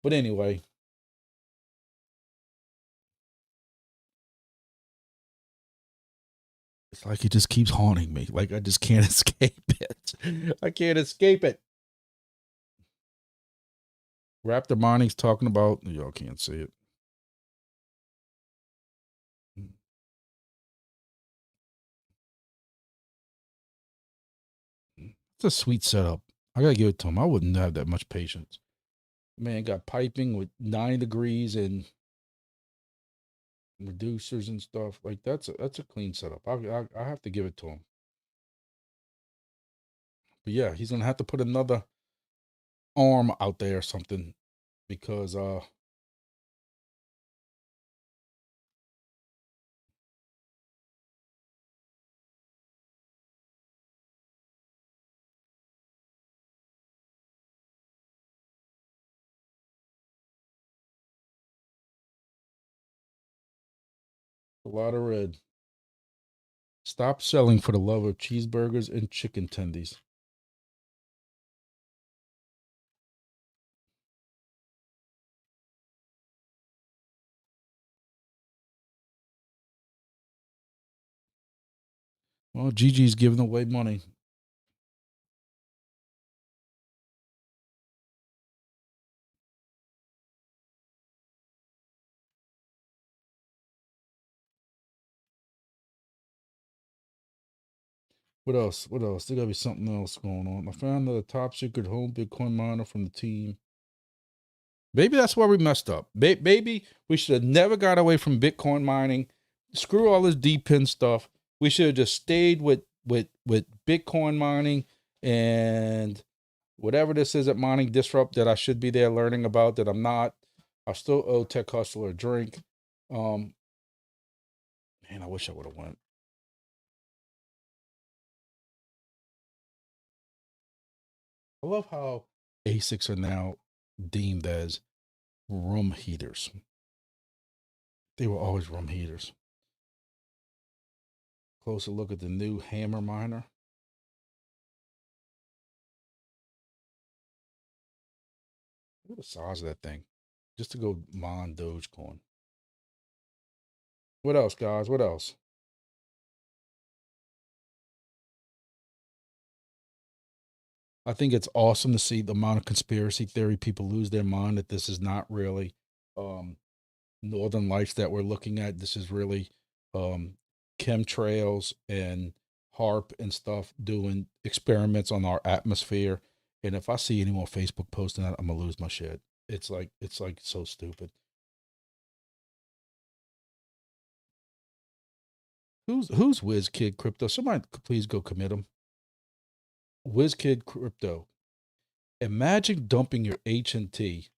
But anyway, it's like it just keeps haunting me. Like I just can't escape it. I can't escape it. Raptor Mining's talking about, y'all can't see it. It's a sweet setup. I gotta give it to him. I wouldn't have that much patience. Man, got piping with 9 degrees and reducers and stuff. Like that's a clean setup. I have to give it to him. But yeah, he's gonna have to put another arm out there or something because a lot of red. Stop selling for the love of cheeseburgers and chicken tendies. Well, Gigi's giving away money. What else? What else? There gotta be something else going on. I found the top secret home Bitcoin miner from the team. Maybe that's where we messed up. Maybe we should have never got away from Bitcoin mining. Screw all this DEPIN stuff. We should have just stayed with Bitcoin mining and whatever this is at Mining Disrupt that I should be there learning about that I'm not. I still owe Tech Hustler a drink. Man, I wish I would have went. I love how ASICs are now deemed as room heaters. They were always room heaters. Closer look at the new Hammer miner. Look at the size of that thing. Just to go mine Dogecoin. What else, guys? What else? I think it's awesome to see the amount of conspiracy theory people lose their mind that this is not really Northern Lights that we're looking at. This is really chemtrails and HARP and stuff doing experiments on our atmosphere. And if I see any more Facebook posting that, I'm gonna lose my shit. It's like so stupid. Who's WizKid Crypto? Somebody please go commit him. WizKid Crypto. Imagine dumping your H&T.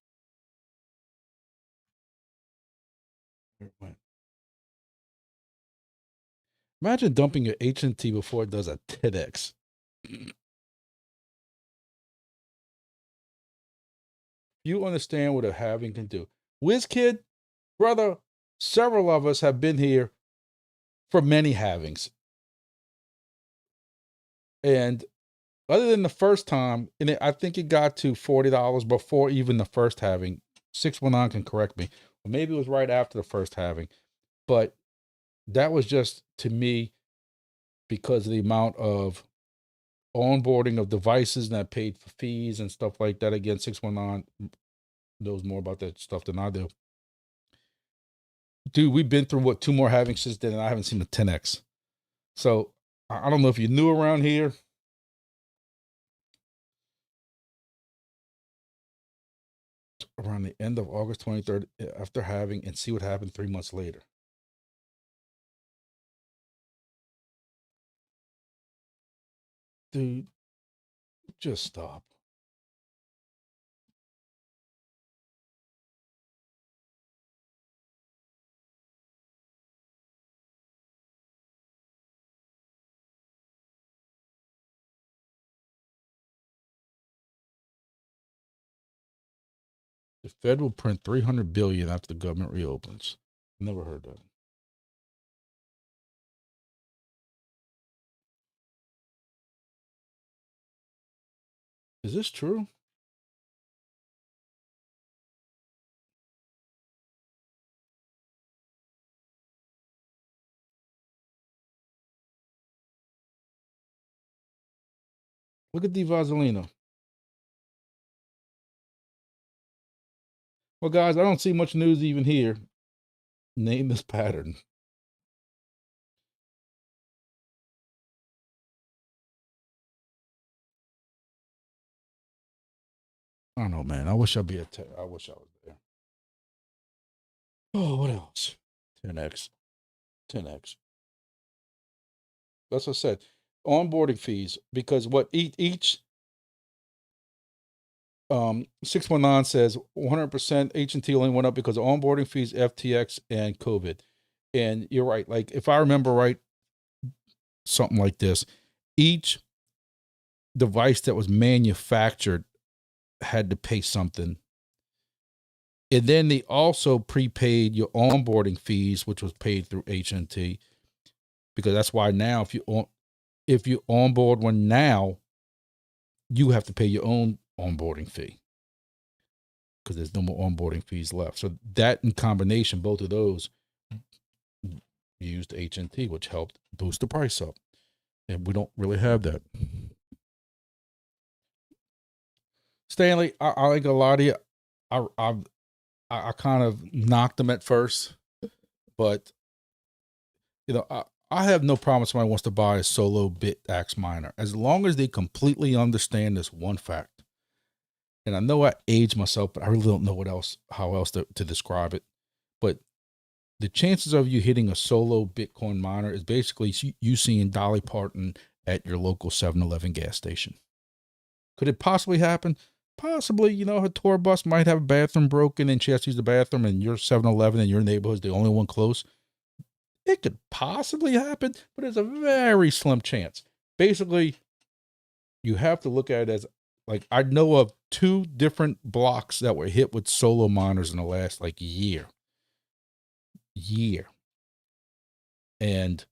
Imagine dumping your H&T before it does a 10x. You understand what a halving can do. WizKid, brother, several of us have been here for many halvings. And other than the first time, and I think it got to $40 before even the first halving. 619 can correct me. Or maybe it was right after the first halving. But that was just, to me, because of the amount of onboarding of devices that paid for fees and stuff like that. Again, 619 knows more about that stuff than I do. Dude, we've been through what, 2 more halvings since then, and I haven't seen a 10x. So I don't know if you're new around here. Around the end of August 23rd, after halving, and see what happened 3 months later. Dude, just stop. The Fed will print $300 billion after the government reopens. Never heard that. Is this true? Look at the Vaselina. Well, guys, I don't see much news even here. Name this pattern. I don't know, man. I wish I'd be I wish I was there. Oh, what else? 10x. 10x. That's what I said. Onboarding fees, because what each 619 says 100% H&T only went up because of onboarding fees, FTX, and COVID. And you're right. Like, if I remember right, something like this, each device that was manufactured had to pay something. And then they also prepaid your onboarding fees, which was paid through H&T, because that's why now if you onboard one now, you have to pay your own onboarding fee because there's no more onboarding fees left. So that in combination, both of those used H&T, which helped boost the price up. And we don't really have that. Stanley, I ain't gonna lie to you. I kind of knocked them at first, but I have no problem if somebody wants to buy a solo bit axe miner, as long as they completely understand this one fact. And I know I aged myself, but I really don't know how else to describe it. But the chances of you hitting a solo Bitcoin miner is basically you seeing Dolly Parton at your local 7-Eleven gas station. Could it possibly happen? Possibly. Her tour bus might have a bathroom broken and she has to use the bathroom, and your 7-Eleven in your neighborhood is the only one close. It could possibly happen, but it's a very slim chance. Basically, you have to look at it as, like, I know of 2 different blocks that were hit with solo miners in the last year. And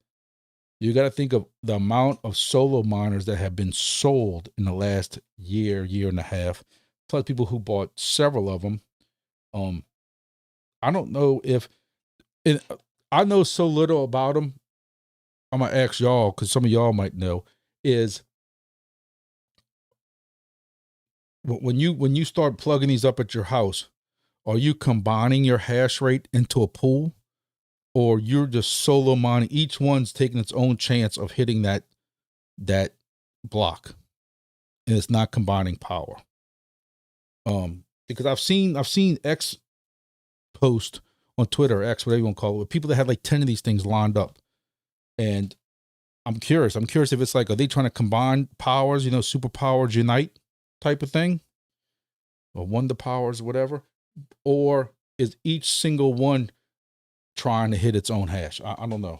you got to think of the amount of solo miners that have been sold in the last year and a half, plus people who bought several of them. I don't know if, and I know so little about them. I'm gonna ask y'all, because some of y'all might know, is when you start plugging these up at your house, are you combining your hash rate into a pool, or you're just solo mining? Each one's taking its own chance of hitting that block, and it's not combining power. Because I've seen X post on Twitter, X, whatever you want to call it, with people that had like 10 of these things lined up. And I'm curious if it's like, are they trying to combine powers, superpowers unite type of thing, or wonder powers, whatever, or is each single one trying to hit its own hash? I don't know.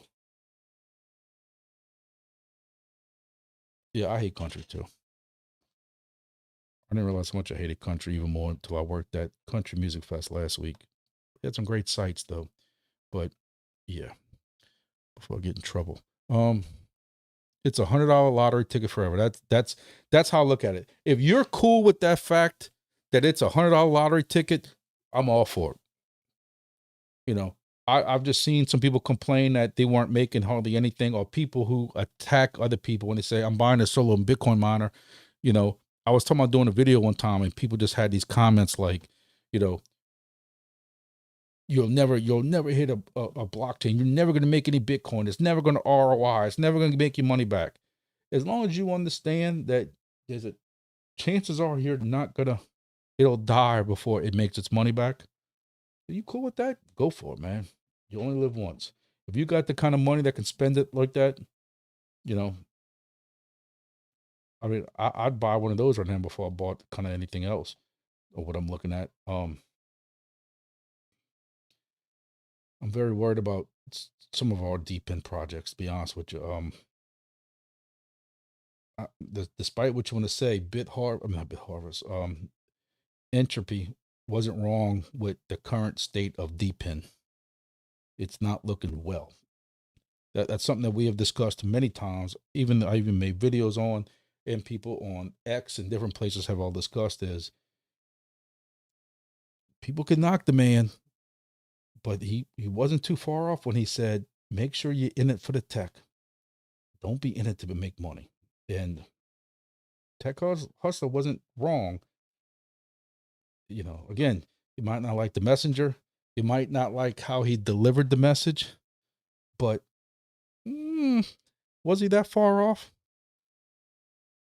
Yeah, I hate country too. I didn't realize how much I hated country even more until I worked at Country Music Fest last week. We had some great sights though, but yeah, before I get in trouble. It's $100 lottery ticket forever. That's how I look at it. If you're cool with that fact that it's $100 lottery ticket, I'm all for it. I've just seen some people complain that they weren't making hardly anything, or people who attack other people when they say, I'm buying a solo Bitcoin miner. I was talking about doing a video one time, and people just had these comments like, you'll never hit a blockchain. You're never going to make any Bitcoin. It's never going to ROI. It's never going to make your money back. As long as you understand that chances are you're not gonna, it'll die before it makes its money back. Are you cool with that? Go for it, man. You only live once. If you got the kind of money that can spend it like that, I mean, I'd buy one of those right now before I bought kind of anything else or what I'm looking at. I'm very worried about some of our DEPIN projects, to be honest with you. Despite what you want to say, Entropy wasn't wrong with the current state of DEPIN. It's not looking well. That's something that we have discussed many times. I even made videos on, and people on X and different places have all discussed, is people can knock the man, but he wasn't too far off when he said, make sure you're in it for the tech. Don't be in it to make money. And Tech Hustler wasn't wrong. Again, you might not like the messenger. You might not like how he delivered the message, but was he that far off?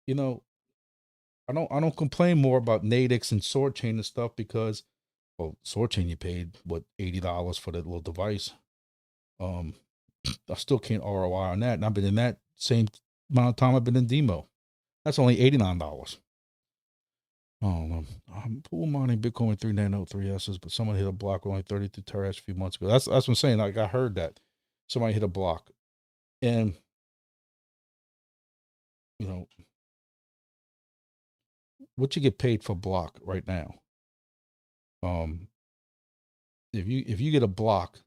I don't complain more about Nadix and SwordChain and stuff, because, well, SwordChain, you paid what, $80 for that little device. I still can't ROI on that, and I've been in that same amount of time I've been in demo. That's only $89. I'm pool mining Bitcoin 393Ss, but someone hit a block with only 32 terahash a few months ago. That's what I'm saying. Like, I heard that somebody hit a block, and what you get paid for block right now. If you get a block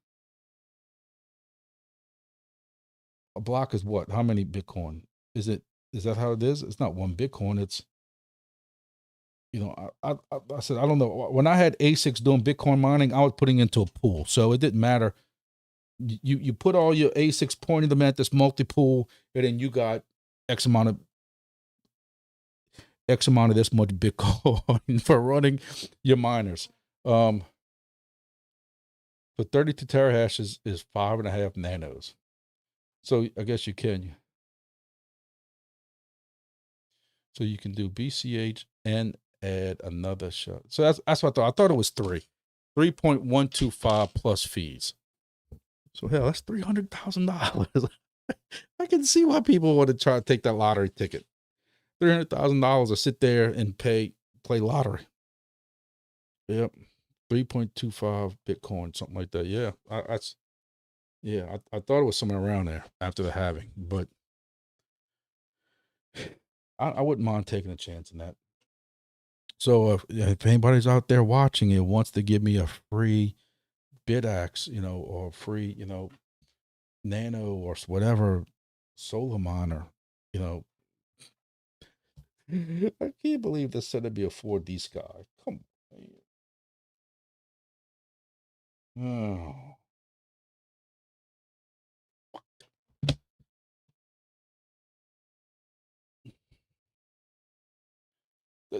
is what? How many Bitcoin? Is that how it is? It's not one Bitcoin. It's, I said, I don't know. When I had ASICs doing Bitcoin mining, I was putting into a pool. So it didn't matter. You put all your ASICs, pointing them at this multi-pool, and then you got X amount of this much Bitcoin for running your miners. For 32 terahashes is 5.5 nanos. So I guess you can. So you can do BCH and add another shot. So that's what I thought. I thought it was 3.125 plus fees. So hell, that's $300,000. I can see why people want to try to take that lottery ticket. $300,000 to sit there and play lottery. Yep. 3.25 Bitcoin, something like that. Yeah. I thought it was somewhere around there after the halving, but I wouldn't mind taking a chance in that. So if anybody's out there watching it wants to give me a free BitAx, or free, nano or whatever solar miner, I can't believe this said to be a 4D sky. Come on. Oh.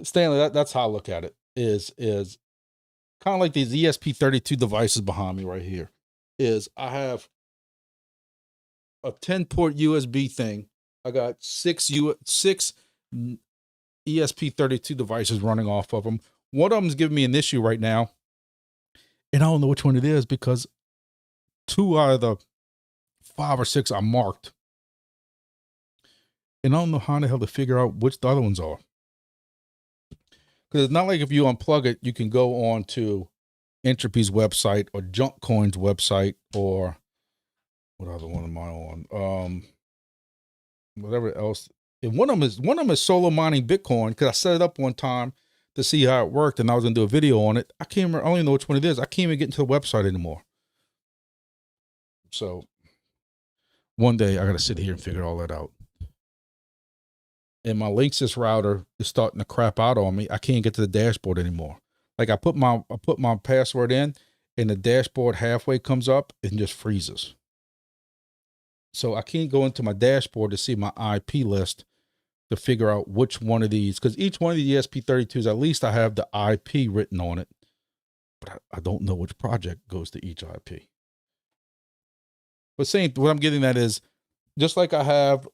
Stanley, that's how I look at it. Is kind of like these ESP32 devices behind me right here. Is I have a 10-port USB thing. I got six ESP32 devices running off of them. One of them is giving me an issue right now, and I don't know which one it is because 2 out of the 5 or 6 are marked, and I don't know how the hell to figure out which the other ones are. Because it's not like if you unplug it, you can go on to Entropy's website or Junkcoin's website or what other one am I on? Whatever else. And one of them is solo mining Bitcoin because I set it up one time to see how it worked, and I was gonna do a video on it. I don't even know which one it is. I can't even get into the website anymore. So one day I gotta sit here and figure all that out. And my Linksys router is starting to crap out on me. I can't get to the dashboard anymore. Like I put my password in, and the dashboard halfway comes up and just freezes. So I can't go into my dashboard to see my IP list to figure out which one of these, because each one of the ESP32s, at least I have the IP written on it, but I don't know which project goes to each IP. But what I'm getting at is, just like I have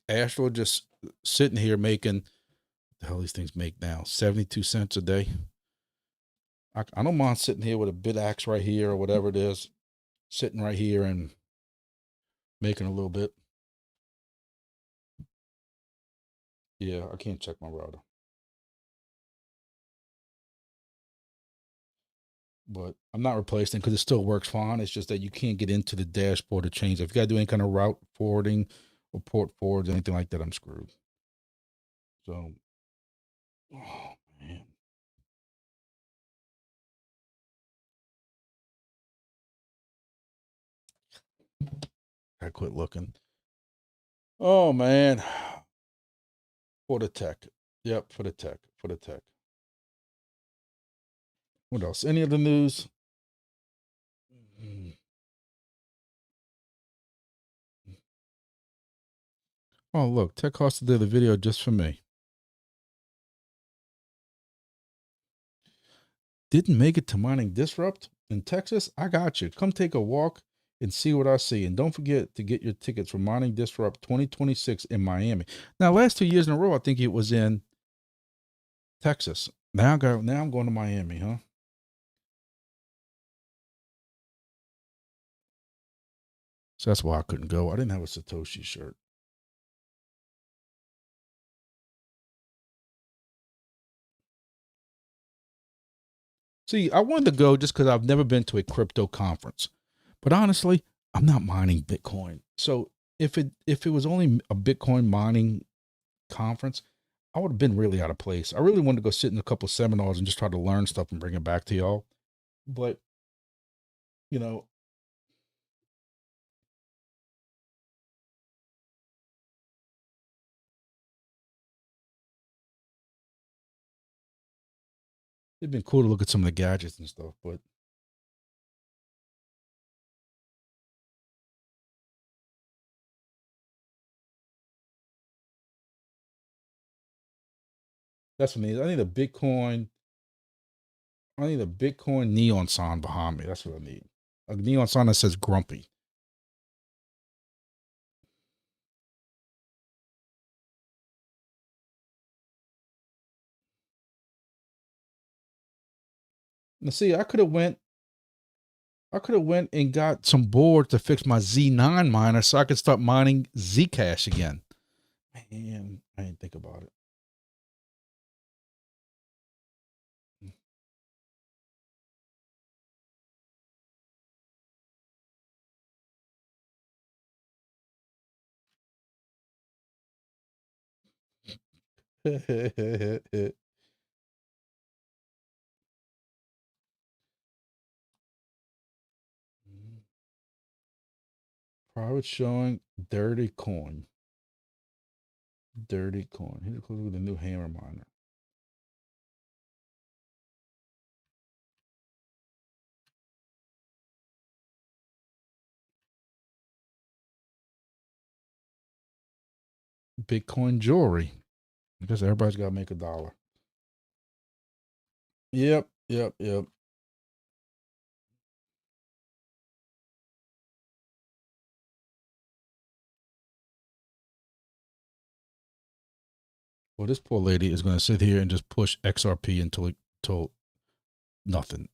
Astro just sitting here making, the hell these things make now, 72 cents a day. I don't mind sitting here with a BitAx right here or whatever it is, sitting right here and making a little bit. Yeah, I can't check my router. But I'm not replacing because it still works fine. It's just that you can't get into the dashboard to change it. If you got to do any kind of route forwarding or port forwards, anything like that, I'm screwed. So, oh man. I quit looking. Oh man. For the tech. Yep, for the tech. What else? Any other news? Oh, look, Tech Hosta did a video just for me. Didn't make it to Mining Disrupt in Texas? I got you. Come take a walk and see what I see. And don't forget to get your tickets for Mining Disrupt 2026 in Miami. Now, last 2 years in a row, I think it was in Texas. Now I'm going to Miami, huh? So that's why I couldn't go. I didn't have a Satoshi shirt. See, I wanted to go just because I've never been to a crypto conference. But honestly, I'm not mining Bitcoin. So if it was only a Bitcoin mining conference, I would have been really out of place. I really wanted to go sit in a couple of seminars and just try to learn stuff and bring it back to y'all. But, you know, it'd been cool to look at some of the gadgets and stuff, but That's what I need. I need a Bitcoin. I need a Bitcoin neon sign behind me. That's what I need. A neon sign that says grumpy. Now see, I could have went and got some boards to fix my Z9 miner so I could start mining Zcash again. Man, I didn't think about it. Private showing dirty coin. Dirty coin. Here's the new hammer miner. Bitcoin jewelry. I guess everybody's got to make $1. Yep. Well, this poor lady is going to sit here and just push XRP until nothing.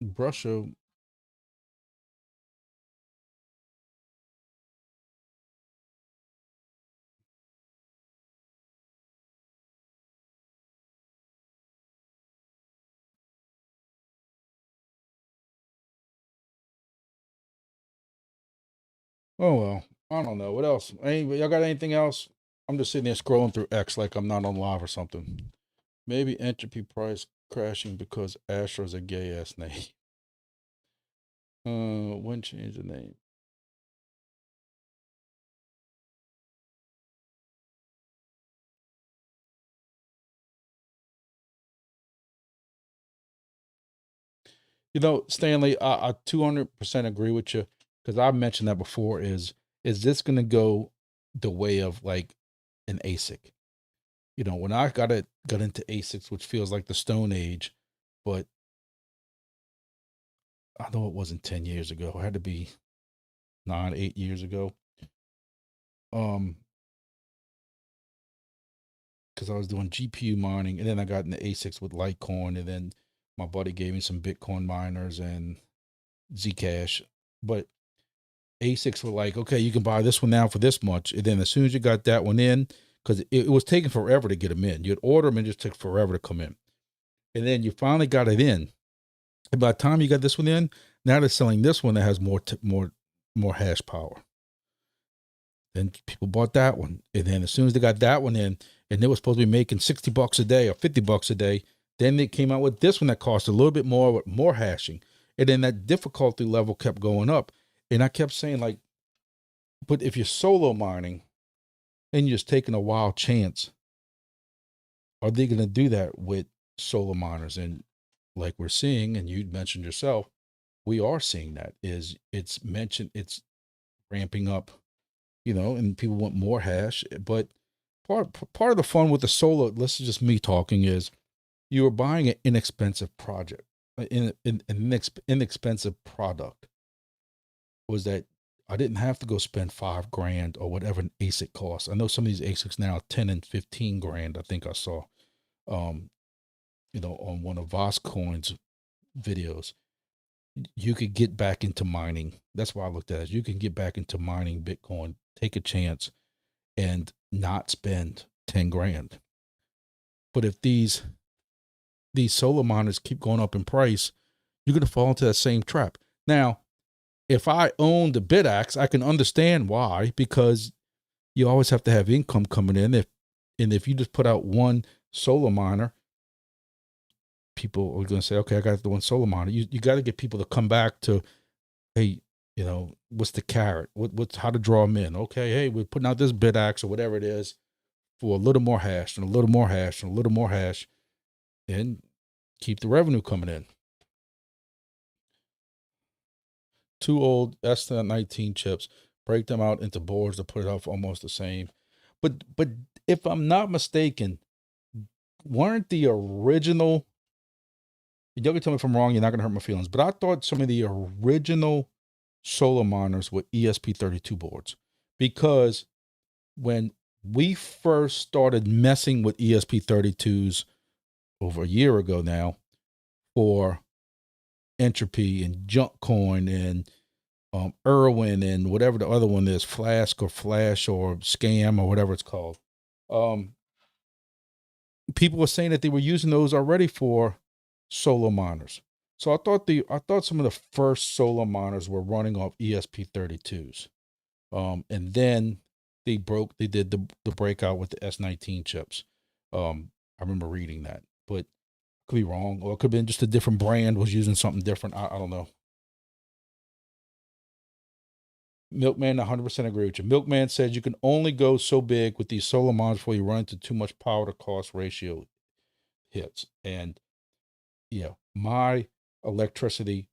Brusho. Oh well, I don't know what else. Y'all got anything else? I'm just sitting there scrolling through X like I'm not on live or something. Maybe entropy price crashing because Astro's a gay ass name. When change the name? You know, Stanley, I 200% agree with you because I mentioned that before. Is this going to go the way of like an ASIC? You know, when I got into ASICs, which feels like the Stone Age, but I know it wasn't 10 years ago. It had to be 9, 8 years ago. Because I was doing GPU mining, and then I got into ASICs with Litecoin, and then my buddy gave me some Bitcoin miners and Zcash. But ASICs were like, okay, you can buy this one now for this much, and then as soon as you got that one in, because it was taking forever to get them in, you'd order them and it just took forever to come in, and then you finally got it in. And by the time you got this one in, now they're selling this one that has more hash power. Then people bought that one. And then as soon as they got that one in, and they were supposed to be making $60 a day or $50 a day, then they came out with this one that cost a little bit more with more hashing. And then that difficulty level kept going up. And I kept saying, like, but if you're solo mining and you're just taking a wild chance, are they going to do that with solo miners? And like we're seeing, and you mentioned yourself, we are seeing that it's ramping up, you know, and people want more hash. But part of the fun with the solo, this is just me talking, is you are buying an inexpensive project, an inexpensive product. Was that I didn't have to go spend $5,000 or whatever an ASIC costs. I know some of these ASICs now 10 and 15 grand. I think I saw, um, you know, on one of Voscoin's videos. You could get back into mining. That's why I looked at it. You can get back into mining Bitcoin, take a chance, and not spend 10 grand. But if these solar miners keep going up in price, you're going to fall into that same trap. Now, if I own the BitAxe, I can understand why, because you always have to have income coming in. If you just put out one solar miner, people are going to say, okay, I got the one solar miner. You got to get people to come back to, hey, you know, what's the carrot? What's how to draw them in? Okay, hey, we're putting out this BitAxe or whatever it is for a little more hash and a little more hash and a little more hash, and keep the revenue coming in. 2 old S19 chips, break them out into boards to put it off almost the same. But if I'm not mistaken, weren't the original, y'all can tell me if I'm wrong, you're not gonna hurt my feelings, but I thought some of the original solar miners were ESP32 boards, because when we first started messing with ESP32s over a year ago now for Entropy and Junk Coin and Irwin and whatever the other one is, Flask or Flash or Scam or whatever it's called. People were saying that they were using those already for solar miners. So I thought some of the first solar miners were running off ESP32s. And then they did the breakout with the S19 chips. I remember reading that, but could be wrong, or it could have been just a different brand was using something different. I don't know. Milkman, 100% agree with you. Milkman says you can only go so big with these solar mods before you run into too much power to cost ratio hits. And yeah, my electricity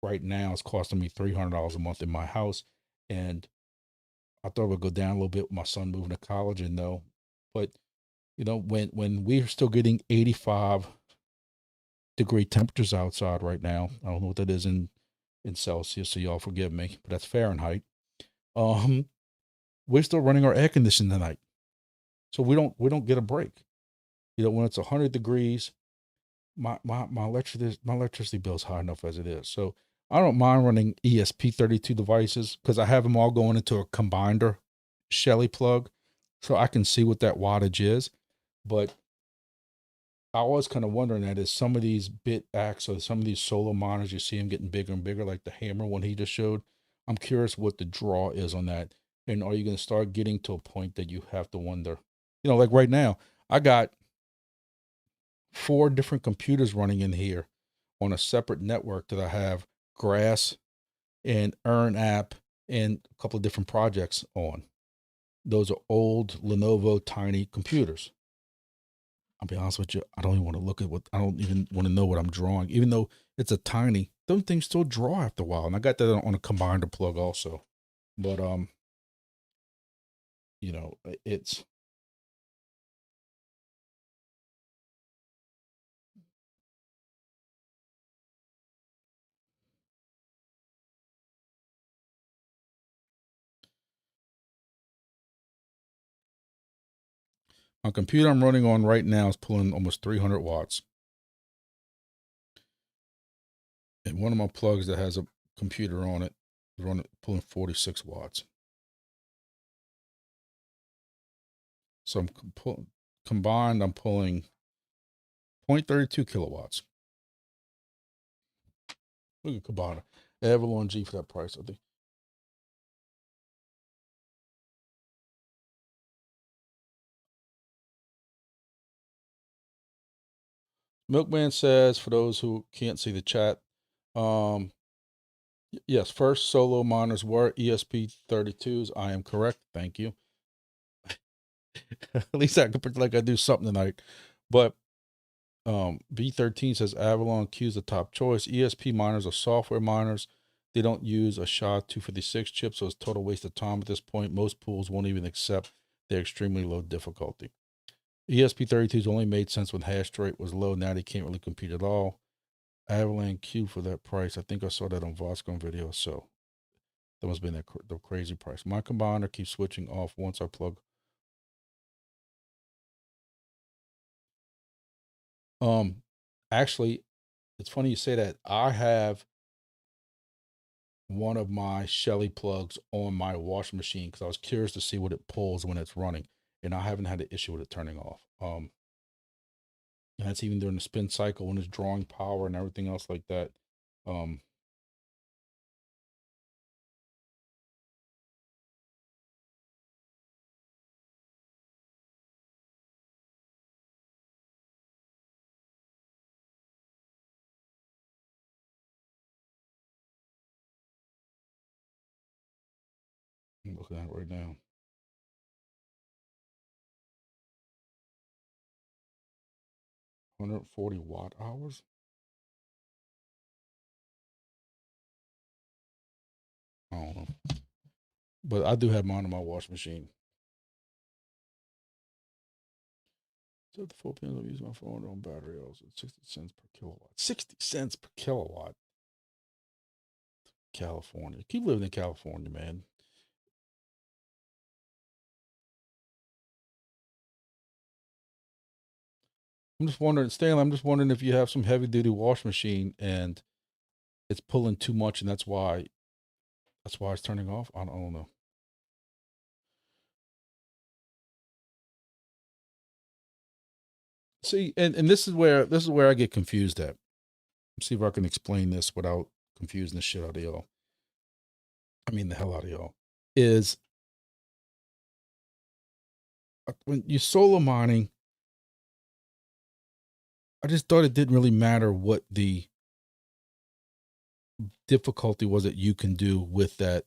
right now is costing me $300 a month in my house. And I thought it would go down a little bit with my son moving to college, and no. But you know, when we're still getting 85-degree temperatures outside right now, I don't know what that is in Celsius, so y'all forgive me, but that's Fahrenheit. We're still running our air conditioning tonight, so we don't get a break. You know, when it's 100 degrees, my electricity bill's high enough as it is. So I don't mind running ESP32 devices because I have them all going into a combiner Shelly plug, so I can see what that wattage is. But I was kind of wondering that is some of these bit acts or some of these solar monitors, you see them getting bigger and bigger, like the hammer one he just showed. I'm curious what the draw is on that. And are you going to start getting to a point that you have to wonder, you know, like right now, I got 4 different computers running in here on a separate network that I have Grass and Earn app and a couple of different projects on. Those are old Lenovo tiny computers. I'll be honest with you, I don't even want to look at I don't even want to know what I'm drawing, even though it's a tiny, those things still draw after a while. And I got that on a combiner plug also. But, you know, it's, my computer I'm running on right now is pulling almost 300 watts. And one of my plugs that has a computer on it is pulling 46 watts. So I'm combined, I'm pulling 0.32 kilowatts. Look at Cabana. Avalon G for that price, I think. Milkman says, for those who can't see the chat, yes, first solo monitors were ESP32s. I am correct. Thank you. At least I could pretend like I do something tonight. But B13 says Avalon Q is the top choice. ESP miners are software miners. They don't use a SHA-256 chip, so it's total waste of time at this point. Most pools won't even accept their extremely low difficulty. ESP32s only made sense when hash rate was low. Now they can't really compete at all. Avalon Q for that price. I think I saw that on Voscon video. So that must have been the crazy price. My combiner keeps switching off once I plug. Actually, it's funny you say that. I have one of my Shelly plugs on my washing machine because I was curious to see what it pulls when it's running, and I haven't had an issue with it turning off. And that's even during the spin cycle when it's drawing power and everything else like that. Um, I'm looking at it right now. 140 watt hours. I don't know. But I do have mine on my wash machine. So the 4 p.m. I use my phone on battery also 60 cents per kilowatt. 60 cents per kilowatt. California. Keep living in California, man. I'm just wondering, Stanley, I'm just wondering if you have some heavy duty wash machine and it's pulling too much and that's why it's turning off. I don't know. See, and this is where I get confused at. Let's see if I can explain this without confusing the shit out of y'all. I mean the hell out of y'all. Is when you're solar mining, I just thought it didn't really matter what the difficulty was that you can do with that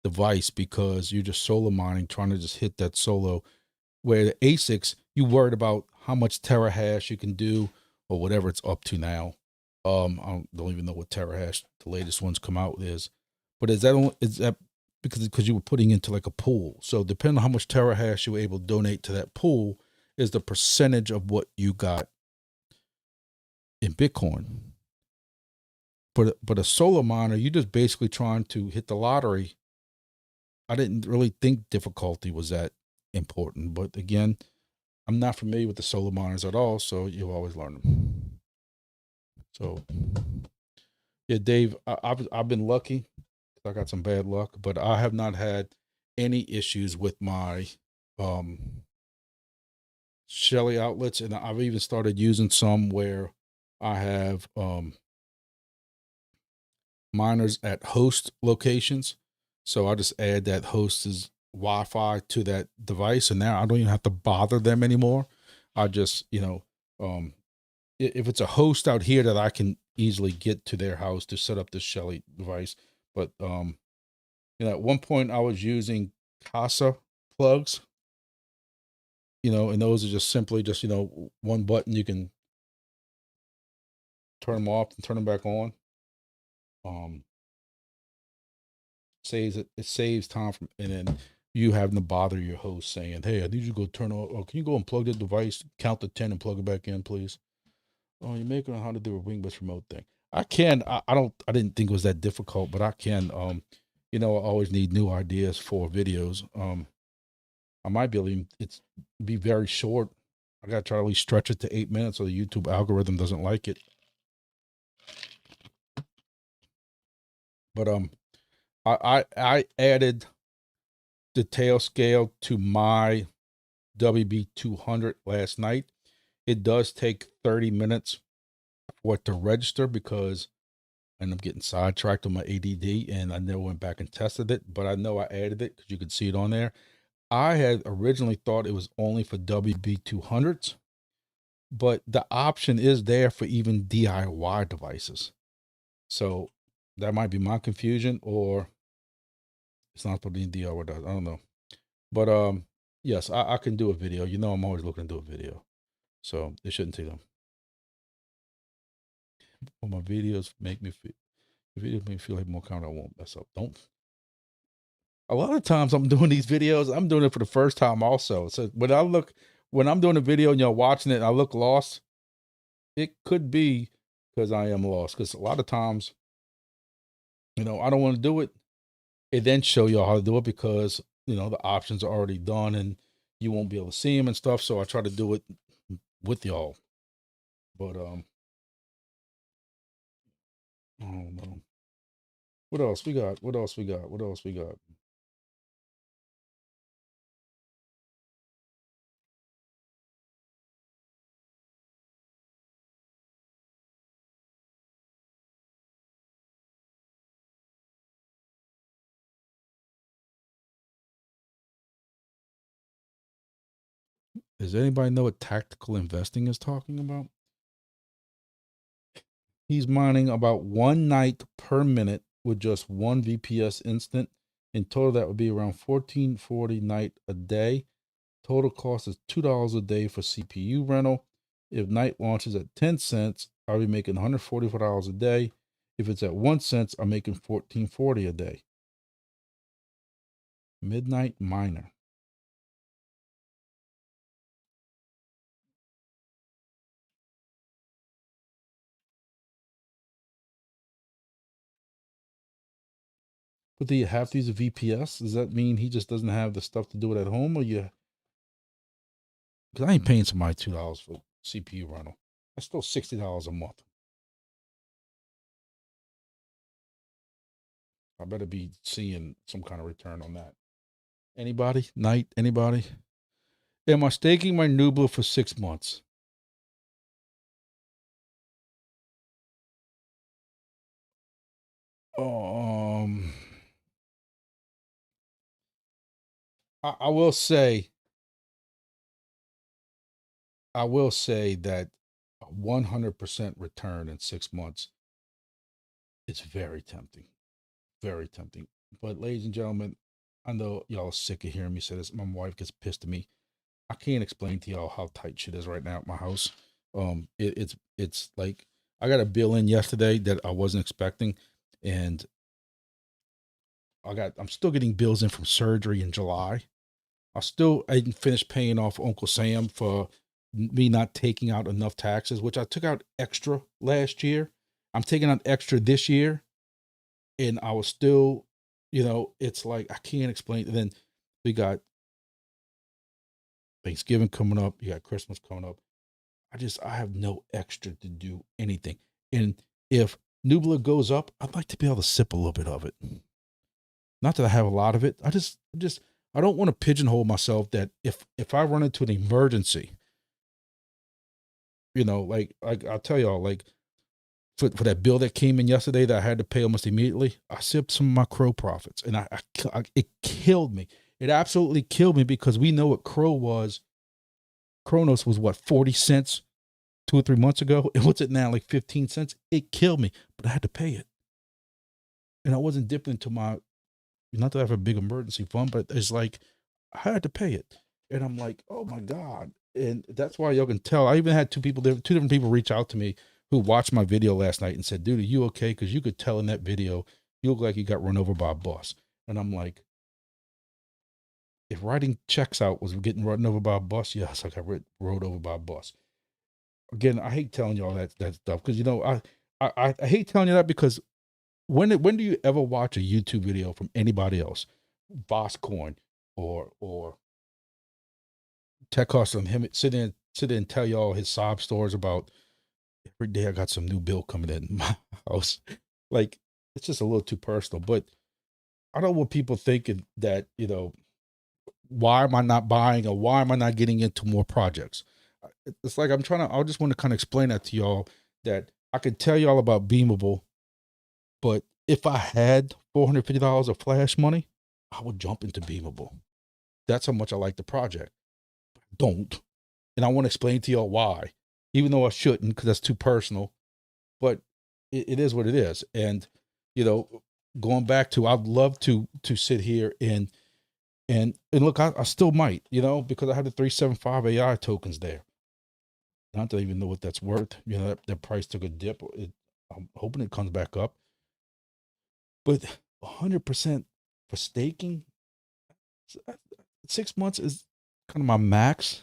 device because you're just solar mining, trying to just hit that solo. Where the ASICs, you worried about how much terahash you can do or whatever it's up to now. I don't even know what terahash the latest ones come out is, but is that because you were putting into like a pool? So depending on how much terahash you were able to donate to that pool is the percentage of what you got in Bitcoin. But a solar miner, you're just basically trying to hit the lottery. I didn't really think difficulty was that important, but again, I'm not familiar with the solar miners at all, so you'll always learn them. So, yeah, Dave, I've been lucky. I got some bad luck, but I have not had any issues with my Shelly outlets, and I've even started using some where I have miners at host locations. So I just add that host's Wi-Fi to that device, and now I don't even have to bother them anymore. I just, if it's a host out here that I can easily get to their house to set up this Shelly device. But at one point I was using Casa plugs, and those are just simply just, one button, you can turn them off and turn them back on. It saves time and then you having to bother your host saying, hey, I need you to go turn on, or can you go and plug the device, count to 10 and plug it back in, please? Oh, you're making on how to do a Wingbits remote thing. I didn't think it was that difficult, but I can. I always need new ideas for videos. I might be able to be very short. I gotta try to at least stretch it to 8 minutes, or the YouTube algorithm doesn't like it. But I added the tail scale to my WB200 last night. It does take 30 minutes for it to register because I ended up getting sidetracked on my ADD and I never went back and tested it, but I know I added it because you could see it on there. I had originally thought it was only for WB200s, but the option is there for even DIY devices. So that might be my confusion, or it's not supposed to be DIY. I don't know. But yes, I can do a video. I'm always looking to do a video. So it shouldn't take them. Well, my videos make me feel like more confident. I won't mess up. Don't. A lot of times I'm doing these videos, I'm doing it for the first time also. So when I'm doing a video and you're watching it and I look lost, it could be because I am lost. Because a lot of times, I don't want to do it and then show y'all how to do it because, the options are already done and you won't be able to see them and stuff. So I try to do it with y'all. But, I don't know. What else we got? What else we got? What else we got? Does anybody know what tactical investing is talking about? He's mining about 1 night per minute with just 1 VPS instant. In total, that would be around 1440 night a day. Total cost is $2 a day for CPU rental. If night launches at 10 cents, I'll be making $144 a day. If it's at 1 cent, I'm making $14.40 a day. Midnight miner. But do you have to use a VPS? Does that mean he just doesn't have the stuff to do it at home, or you? Because I ain't paying somebody $2 for CPU rental. That's still $60 a month. I better be seeing some kind of return on that. Anybody? Night? Anybody? Am I staking my Nubla for 6 months? I will say that a 100% return in 6 months is very tempting. Very tempting. But ladies and gentlemen, I know y'all are sick of hearing me say this. My wife gets pissed at me. I can't explain to y'all how tight shit is right now at my house. It's like I got a bill in yesterday that I wasn't expecting, and I'm still getting bills in from surgery in July. I didn't finish paying off Uncle Sam for me not taking out enough taxes, which I took out extra last year. I'm taking out extra this year, and I was still, it's like I can't explain. And then we got Thanksgiving coming up. You got Christmas coming up. I have no extra to do anything. And if Nubla goes up, I'd like to be able to sip a little bit of it. Not that I have a lot of it. I don't want to pigeonhole myself that if I run into an emergency, like I'll tell y'all, like for that bill that came in yesterday that I had to pay almost immediately, I sipped some of my Crow profits, and it killed me. It absolutely killed me because we know what Kronos was, what, 40 cents 2 or 3 months ago, and what's it now, like 15 cents? It killed me, but I had to pay it. And I wasn't dipping into not that I have a big emergency fund, but it's like I had to pay it. And I'm like, oh my God. And that's why y'all can tell. I even had two different people reach out to me who watched my video last night and said, dude, are you okay? Because you could tell in that video, you look like you got run over by a bus. And I'm like, if writing checks out was getting run over by a bus, yes, I got rode over by a bus. Again, I hate telling y'all that stuff because I hate telling you that because when do you ever watch a YouTube video from anybody else, Boscoin or Tech Hustle, and him sit in and tell y'all his sob stories about every day I got some new bill coming in my house? Like, it's just a little too personal. But I don't want people thinking that, why am I not buying or why am I not getting into more projects? It's like I just want to kind of explain that to y'all, that I could tell y'all about Beamable, but if I had $450 of flash money, I would jump into Beamable. That's how much I like the project. Don't. And I want to explain to y'all why, even though I shouldn't, because that's too personal. But it is what it is. And, going back to, I'd love to sit here and look, I still might, because I have the 375 AI tokens there. Not to even know what that's worth. That price took a dip. I'm hoping it comes back up. But 100% for staking, 6 months is kind of my max,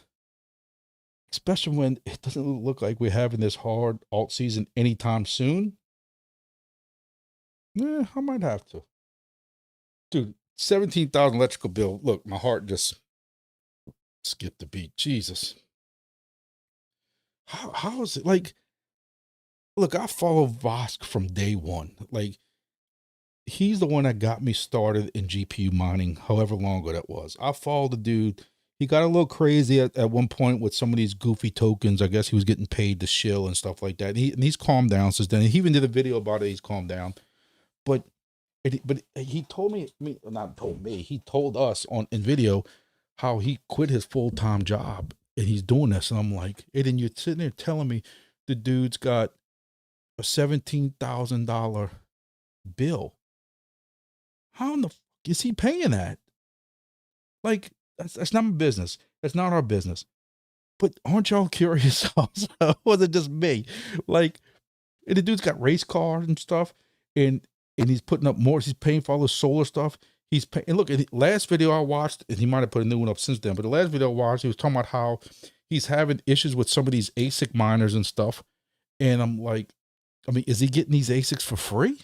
especially when it doesn't look like we're having this hard alt season anytime soon. Yeah, I might have to. Dude, 17,000 electrical bill. Look, my heart just skipped a beat. Jesus. How is it like? Look, I follow Vosk from day one. Like, he's the one that got me started in GPU mining, however long ago that was. I followed the dude. He got a little crazy at one point with some of these goofy tokens. I guess he was getting paid to shill and stuff like that. And he's calmed down since then. He even did a video about it. He's calmed down. But he told me, not told me, he told us in video how he quit his full-time job and he's doing this. And I'm like, and then you're sitting there telling me the dude's got a $17,000 bill. How in the fuck is he paying that? Like, that's not my business. That's not our business. But aren't y'all curious also? Was it just me? Like, and the dude's got race cars and stuff, and he's putting up more. He's paying for all the solar stuff. He's paying. And look, at the last video I watched, and he might have put a new one up since then. But the last video I watched, he was talking about how he's having issues with some of these ASIC miners and stuff. And I'm like, I mean, is he getting these ASICs for free?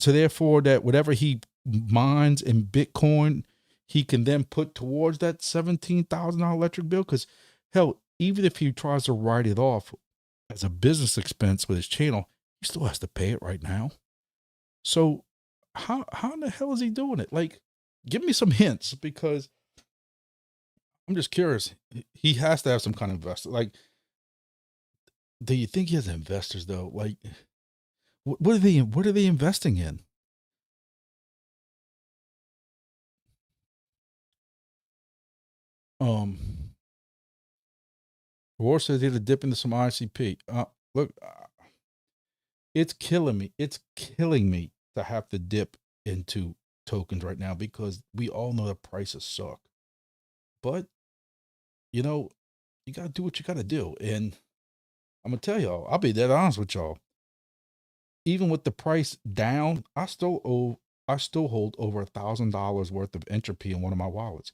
So therefore, that whatever he mines in Bitcoin, he can then put towards that $17,000 electric bill. Because hell, even if he tries to write it off as a business expense with his channel, he still has to pay it right now. So how in the hell is he doing it? Like, give me some hints, because I'm just curious. He has to have some kind of investor. Like, do you think he has investors though? Like, what are they investing in? War says he had to dip into some ICP. Look, it's killing me. It's killing me to have to dip into tokens right now, because we all know the prices suck. But you know, you gotta do what you gotta do. And I'm gonna tell y'all, I'll be dead honest with y'all. Even with the price down, I still hold over $1,000 worth of entropy in one of my wallets.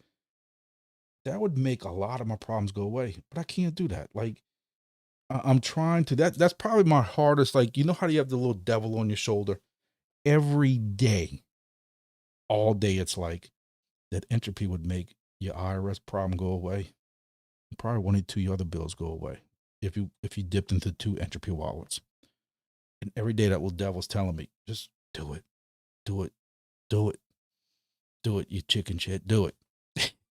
That would make a lot of my problems go away, but I can't do that. Like, I'm trying to. That's probably my hardest. Like, you know how you have the little devil on your shoulder every day, all day. It's like that entropy would make your IRS problem go away. Probably one or two other bills go away if you dipped into 2 entropy wallets. And every day that little devil's telling me, just do it, do it, do it, do it, you chicken shit, do it.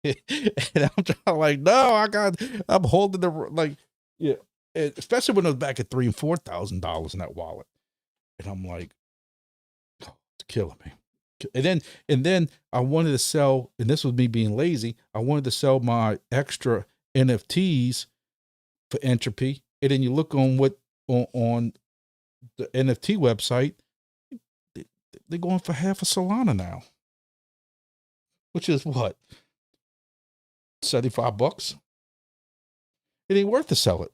And I'm trying, like, no, I'm holding the, like, yeah, especially when I was back at $3,000 and $4,000 in that wallet. And I'm like, oh, it's killing me. And then I wanted to sell, and this was me being lazy, I wanted to sell my extra NFTs for entropy. And then you look on on the NFT website, they're going for half a Solana now, which is what, $75? It ain't worth to sell it.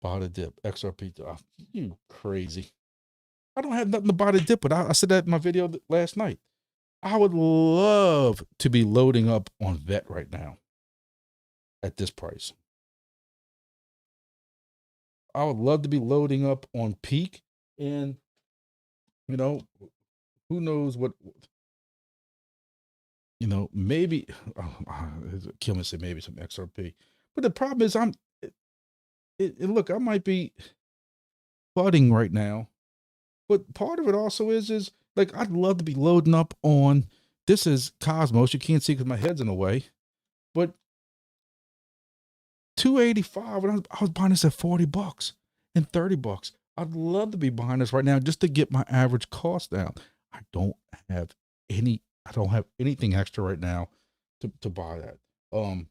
Buy the dip, XRP. Oh, you crazy. I don't have nothing to buy the dip, but I said that in my video last night. I would love to be loading up on VET right now at this price. I would love to be loading up on Peak, and you know, who knows what, you know, maybe, Kilman said maybe some XRP. But the problem is look, I might be budding right now, but part of it also is like, I'd love to be loading up on, this is Cosmos. You can't see because my head's in the way, but 285, and I was buying this at $40 and $30. I'd love to be buying this right now just to get my average cost down. I don't have anything extra right now to buy that. Hell,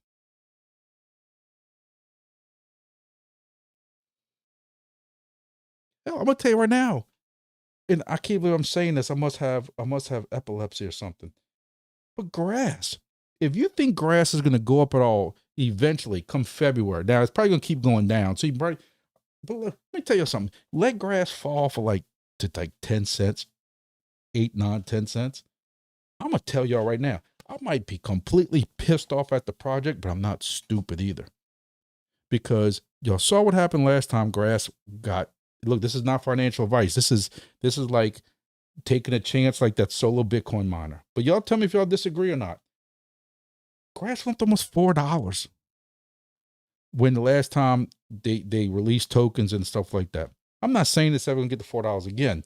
I'm gonna tell you right now, and I can't believe I'm saying this. I must have epilepsy or something. But grass, if you think grass is gonna go up at all eventually come February, now it's probably gonna keep going down. So you probably, but look, let me tell you something. Let grass fall for like 10 cents, 8, 9, 10 cents. I'm gonna tell y'all right now, I might be completely pissed off at the project, but I'm not stupid either. Because y'all saw what happened last time grass got, look, this is not financial advice. This is like taking a chance, like that solo Bitcoin miner. But y'all tell me if y'all disagree or not. Grass went almost $4 when the last time they released tokens and stuff like that. I'm not saying it's ever gonna get to $4 again,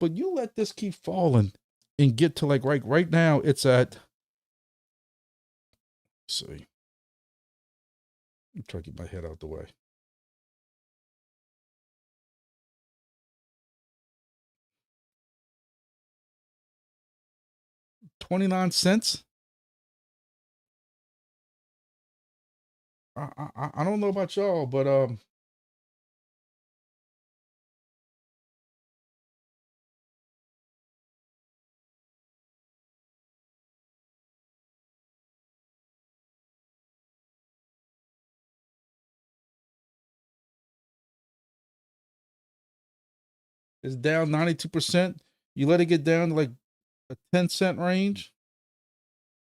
but you let this keep falling and get to like right now it's at, let's see, I'm trying to get my head out the way. 29 cents. I don't know about y'all, but It's down 92%. You let it get down to like a 10-cent range.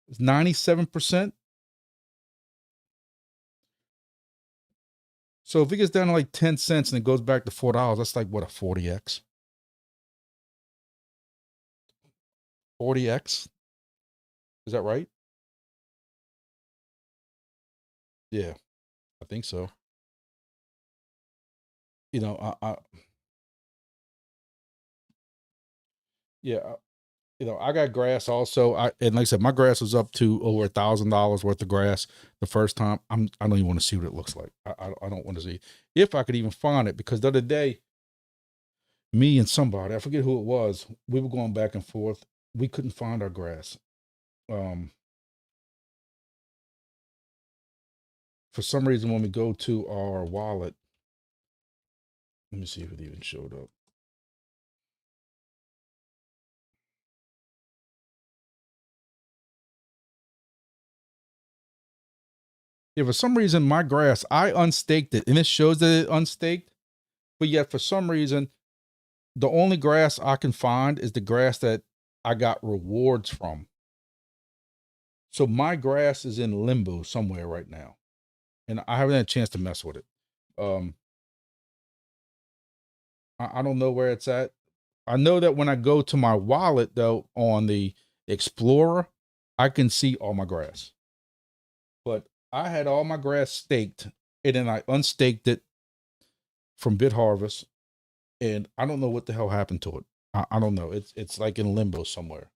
It's 97%. So if it gets down to like 10 cents and it goes back to $4, that's like what, a 40x? 40x? Is that right? Yeah, I think so. You know, yeah, you know, I got grass also. And like I said, my grass was up to over $1,000 worth of grass the first time. I don't even want to see what it looks like. I don't want to see if I could even find it, because the other day, me and somebody, I forget who it was, we were going back and forth. We couldn't find our grass. For some reason, when we go to our wallet, let me see if it even showed up. Yeah, for some reason, my grass, I unstaked it, and it shows that it unstaked, but yet for some reason, the only grass I can find is the grass that I got rewards from. So my grass is in limbo somewhere right now, and I haven't had a chance to mess with it. I don't know where it's at. I know that when I go to my wallet, though, on the Explorer, I can see all my grass. But I had all my grass staked, and then I unstaked it from Bit Harvest, and I don't know what the hell happened to it. I don't know. It's like in limbo somewhere.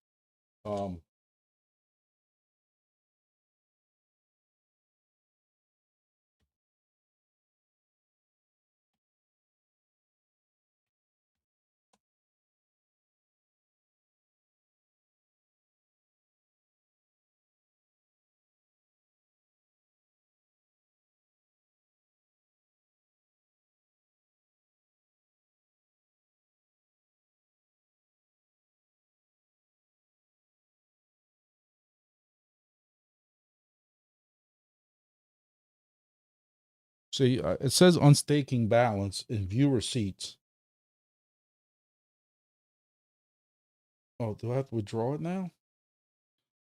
See, it says unstaking balance in view receipts. Oh, do I have to withdraw it now?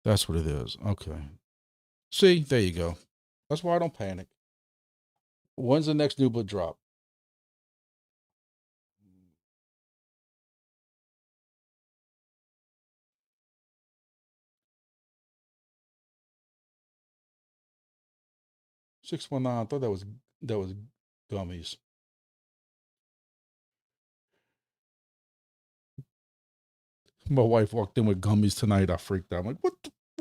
That's what it is. Okay. See, there you go. That's why I don't panic. When's the next new drop? $619. I thought that was gummies. My wife walked in with gummies tonight. I freaked out. I'm like, what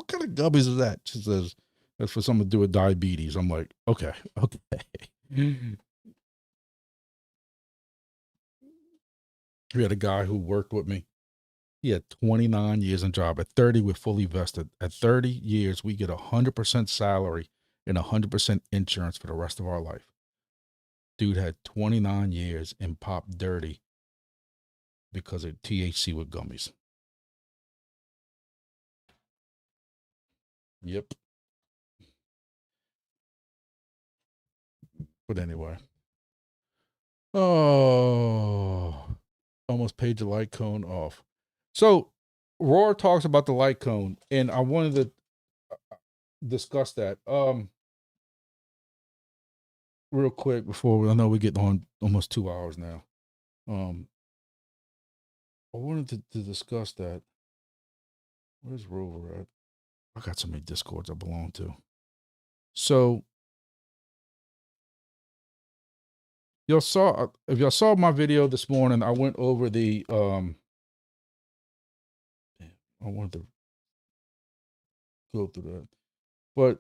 kind of gummies is that? She says, that's for something to do with diabetes. I'm like, okay. We had a guy who worked with me. He had 29 years in job. At 30, we're fully vested. At 30 years, we get 100% salary and 100% insurance for the rest of our life. Dude had 29 years and popped dirty because of THC with gummies. Yep. But anyway. Oh, almost paid the light cone off. So Roar talks about the light cone, and I wanted to discuss that real quick before I know we get on almost 2 hours now. I wanted to discuss that. Where's Rover at? I got so many Discords I belong to. So if y'all saw my video this morning, I went over the I wanted to go through that. But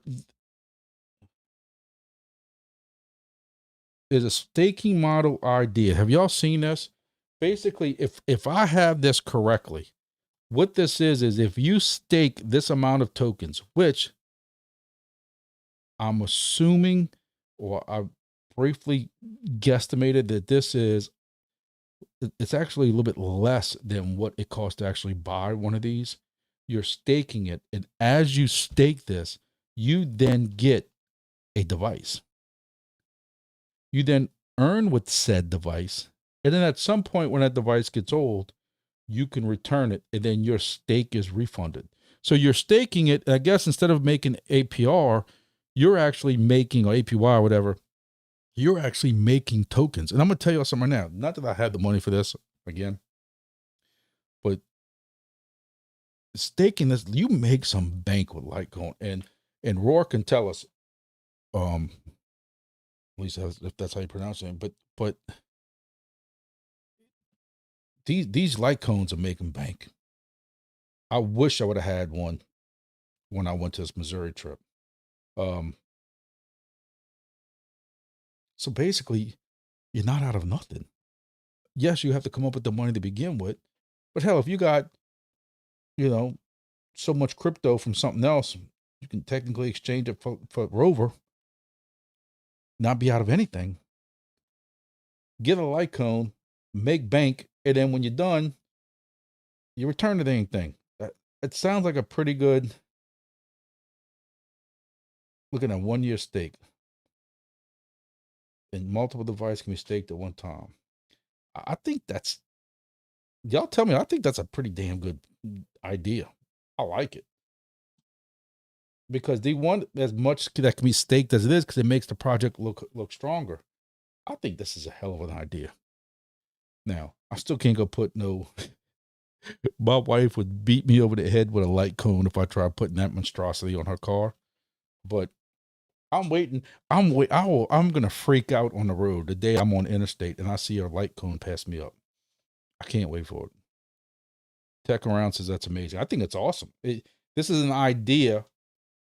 there's a staking model idea. Have y'all seen this? Basically, if I have this correctly, what this is if you stake this amount of tokens, which I'm assuming, or I briefly guesstimated that it's actually a little bit less than what it costs to actually buy one of these. You're staking it, and as you stake this, you then get a device. You then earn with said device, And then at some point when that device gets old, you can return it, and then your stake is refunded. So you're staking it. I guess instead of making APR, you're actually making, or APY or whatever, you're actually making tokens. And I'm gonna tell you something right now. Not that I have the money for this again, but staking this, you make some bank with Litecoin. And Roar can tell us, at least if that's how you pronounce it. But these Litecoins are making bank. I wish I would have had one when I went to this Missouri trip. So basically, you're not out of nothing. Yes, you have to come up with the money to begin with, but hell, if you got, so much crypto from something else, you can technically exchange it for Rover, not be out of anything. Get a Litecoin, make bank, and then when you're done, you return the dang thing. It sounds like a pretty good. Looking at 1 year stake, and multiple devices can be staked at one time. I think that's, y'all tell me, I think that's a pretty damn good idea. I like it. Because they want as much that can be staked as it is, because it makes the project look stronger. I think this is a hell of an idea. Now, I still can't go put no. My wife would beat me over the head with a Litecoin if I tried putting that monstrosity on her car. But I'm waiting. I'm gonna freak out on the road the day I'm on interstate and I see a Litecoin pass me up. I can't wait for it. Tech Around says that's amazing. I think it's awesome. This is an idea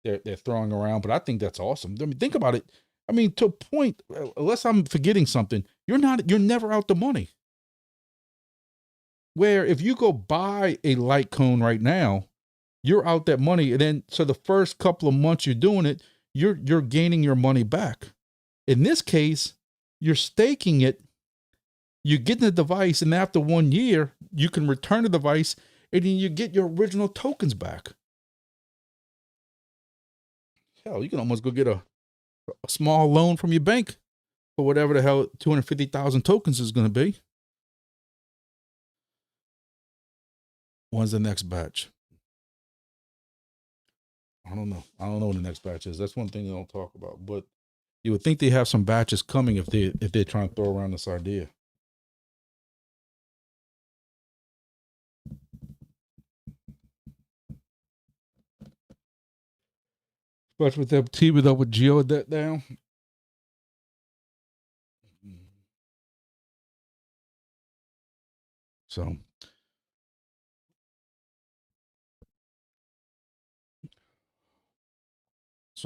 they're throwing around, but I think that's awesome. I mean, think about it. I mean, to a point, unless I'm forgetting something, you're never out the money. Where if you go buy a Litecoin right now, you're out that money. And then, so the first couple of months you're doing it, you're gaining your money back. In this case, you're staking it, you're getting the device, and after 1 year, you can return the device, and then you get your original tokens back. Hell, you can almost go get a small loan from your bank for whatever the hell 250,000 tokens is going to be. When's the next batch? I don't know. I don't know when the next batch is. That's one thing they don't talk about. But you would think they have some batches coming if they're trying to throw around this idea. Especially with that teaming up with Geo that down. So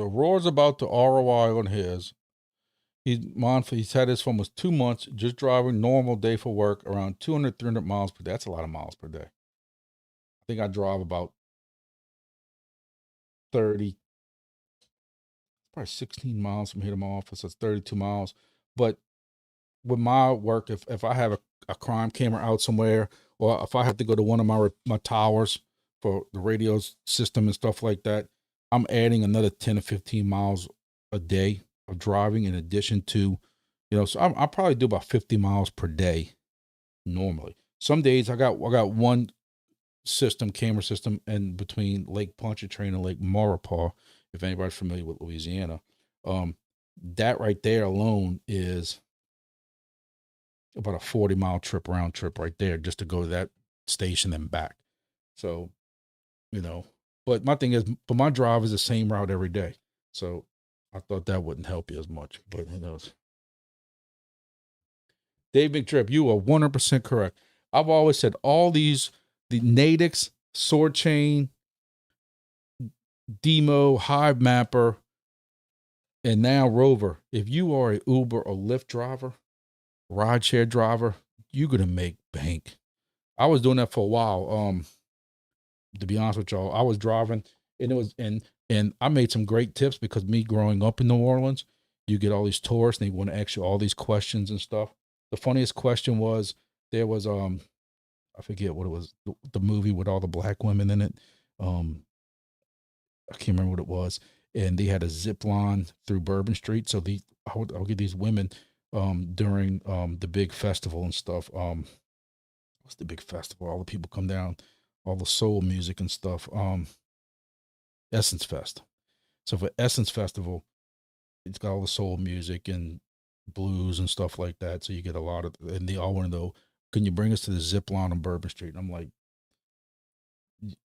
Roar's about the ROI on his. He's had his for almost 2 months, just driving normal day for work, around 200, 300 miles per day. That's a lot of miles per day. I think I drive about 30, probably 16 miles from here to my office. That's 32 miles. But with my work, if I have a crime camera out somewhere, or if I have to go to one of my towers for the radio system and stuff like that, I'm adding another 10 or 15 miles a day of driving in addition to, so I probably do about 50 miles per day normally. Some days I got one camera system in between Lake Pontchartrain and Lake Maurepas, if anybody's familiar with Louisiana. That right there alone is about a 40-mile round trip right there, just to go to that station and back. So, but my thing is, but my drive is the same route every day. So I thought that wouldn't help you as much, but who knows? Dave McDrip, you are 100% correct. I've always said the Nadix, Sword Chain, Demo, Hive Mapper, and now Rover. If you are a Uber or Lyft driver, rideshare driver, you're going to make bank. I was doing that for a while. To be honest with y'all, I was driving and I made some great tips, because me growing up in New Orleans, you get all these tourists and they want to ask you all these questions and stuff. The funniest question was, there was, I forget what it was, the movie with all the black women in it. I can't remember what it was. And they had a zip line through Bourbon Street. So I would get these women during the big festival and stuff. What's the big festival? All the people come down, all the soul music and stuff. Essence Fest. So for Essence Festival, it's got all the soul music and blues and stuff like that. So you get a lot of, and they all want to know, can you bring us to the zip line on Bourbon Street? And I'm like,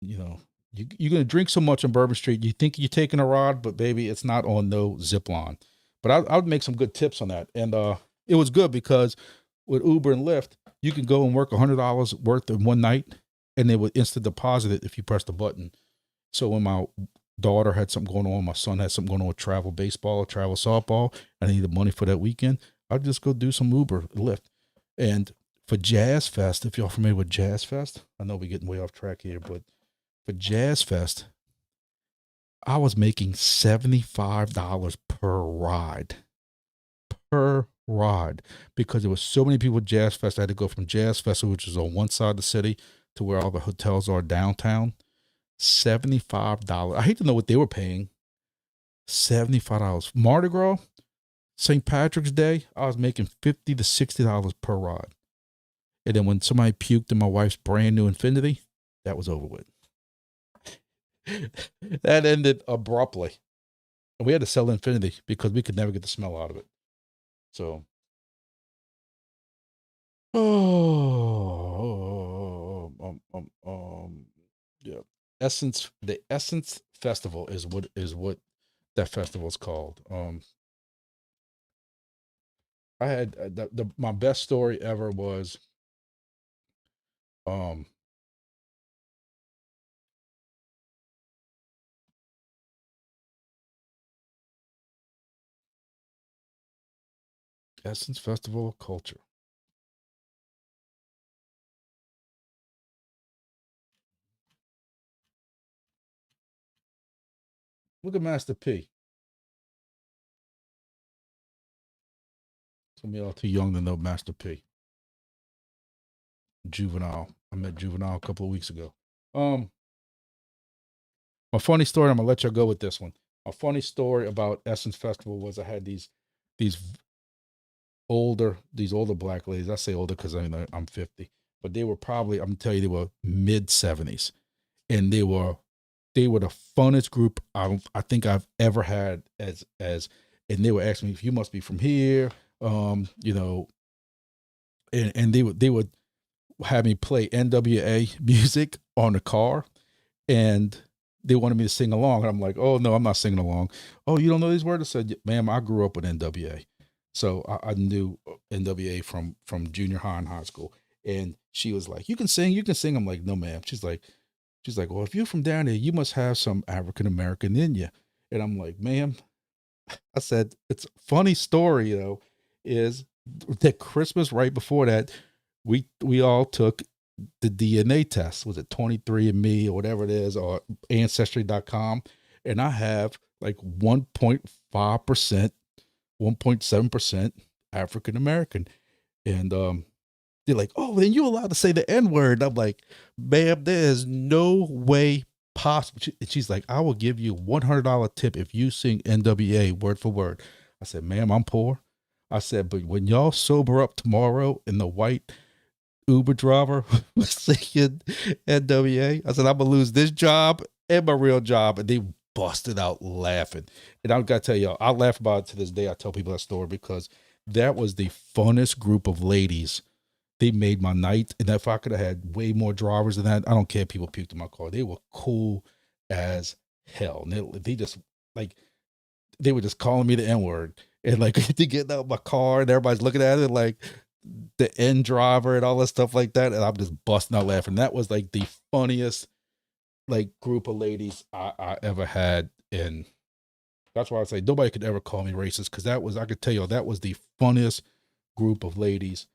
you know, you're going to drink so much on Bourbon Street, you think you're taking a ride, but baby, it's not on no zip line. But I would make some good tips on that. And it was good because with Uber and Lyft, you can go and work $100 worth in one night, and they would instant deposit it if you press the button. So when my daughter had something going on, my son had something going on with travel baseball or travel softball, and I needed money for that weekend, I'd just go do some Uber, Lyft. And for Jazz Fest, if y'all familiar with Jazz Fest, I know we're getting way off track here, but for Jazz Fest, I was making $75 per ride. Per ride. Because there was so many people at Jazz Fest. I had to go from Jazz Festival, which is on one side of the city, to where all the hotels are downtown. $75. I hate to know what they were paying. $75. Mardi Gras, St. Patrick's Day, I was making $50 to $60 per ride. And then when somebody puked in my wife's brand new Infinity, that was over with. That ended abruptly. And we had to sell Infinity because we could never get the smell out of it. So, yeah. The Essence Festival is what that festival is called. I had my best story ever was, um, Essence Festival of Culture. Look at Master P. Some of y'all too young to know Master P. Juvenile. I met Juvenile a couple of weeks ago. My funny story, I'm gonna let y'all go with this one. A funny story about Essence Festival was I had these these older black ladies. I say older because I'm 50, but they were probably, I'm gonna tell you, they were mid 70s, and they were the funnest group I think I've ever had and they were asking me if you must be from here, you know, and they would have me play NWA music on the car, and they wanted me to sing along. And I'm like, oh no, I'm not singing along. Oh, you don't know these words? I said, ma'am, I grew up with NWA. So I knew NWA from junior high and high school. And she was like, you can sing, you can sing. I'm like, no, ma'am. She's like, well, if you're from down there, you must have some African American in you. And I'm like, ma'am, I said, it's a funny story, is that Christmas right before that, we all took the DNA test. Was it 23andMe or whatever it is, or ancestry.com? And I have like 1.5%, 1.7% African American. And they're like, oh, then you're allowed to say the N-word. I'm like, ma'am, there is no way possible. She's like, I will give you $100 tip if you sing NWA word for word. I said, ma'am, I'm poor. I said, but when y'all sober up tomorrow and the white Uber driver was singing NWA, I said, I'm gonna lose this job and my real job. And they busted out laughing. And I gotta tell y'all, I laugh about it to this day. I tell people that story because that was the funnest group of ladies. They made my night. And if I could have had way more drivers than that, I don't care if people puked in my car. They were cool as hell. And they just like, they were just calling me the N-word. And like to get out of my car and everybody's looking at it like the N driver and all that stuff like that. And I'm just busting out laughing. That was like the funniest like group of ladies I ever had. And that's why I say nobody could ever call me racist, because that was, I could tell you, that was the funniest group of ladies.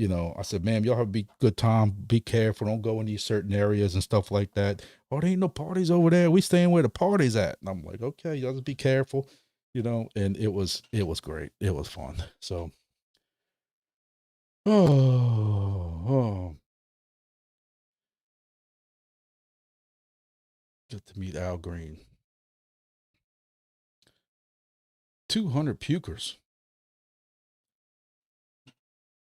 I said, ma'am, y'all have a good time. Be careful. Don't go in these certain areas and stuff like that. Oh, there ain't no parties over there. We staying where the party's at. And I'm like, okay, y'all just be careful, and it was great. It was fun. So, oh, get to meet Al Green. 200 pukers.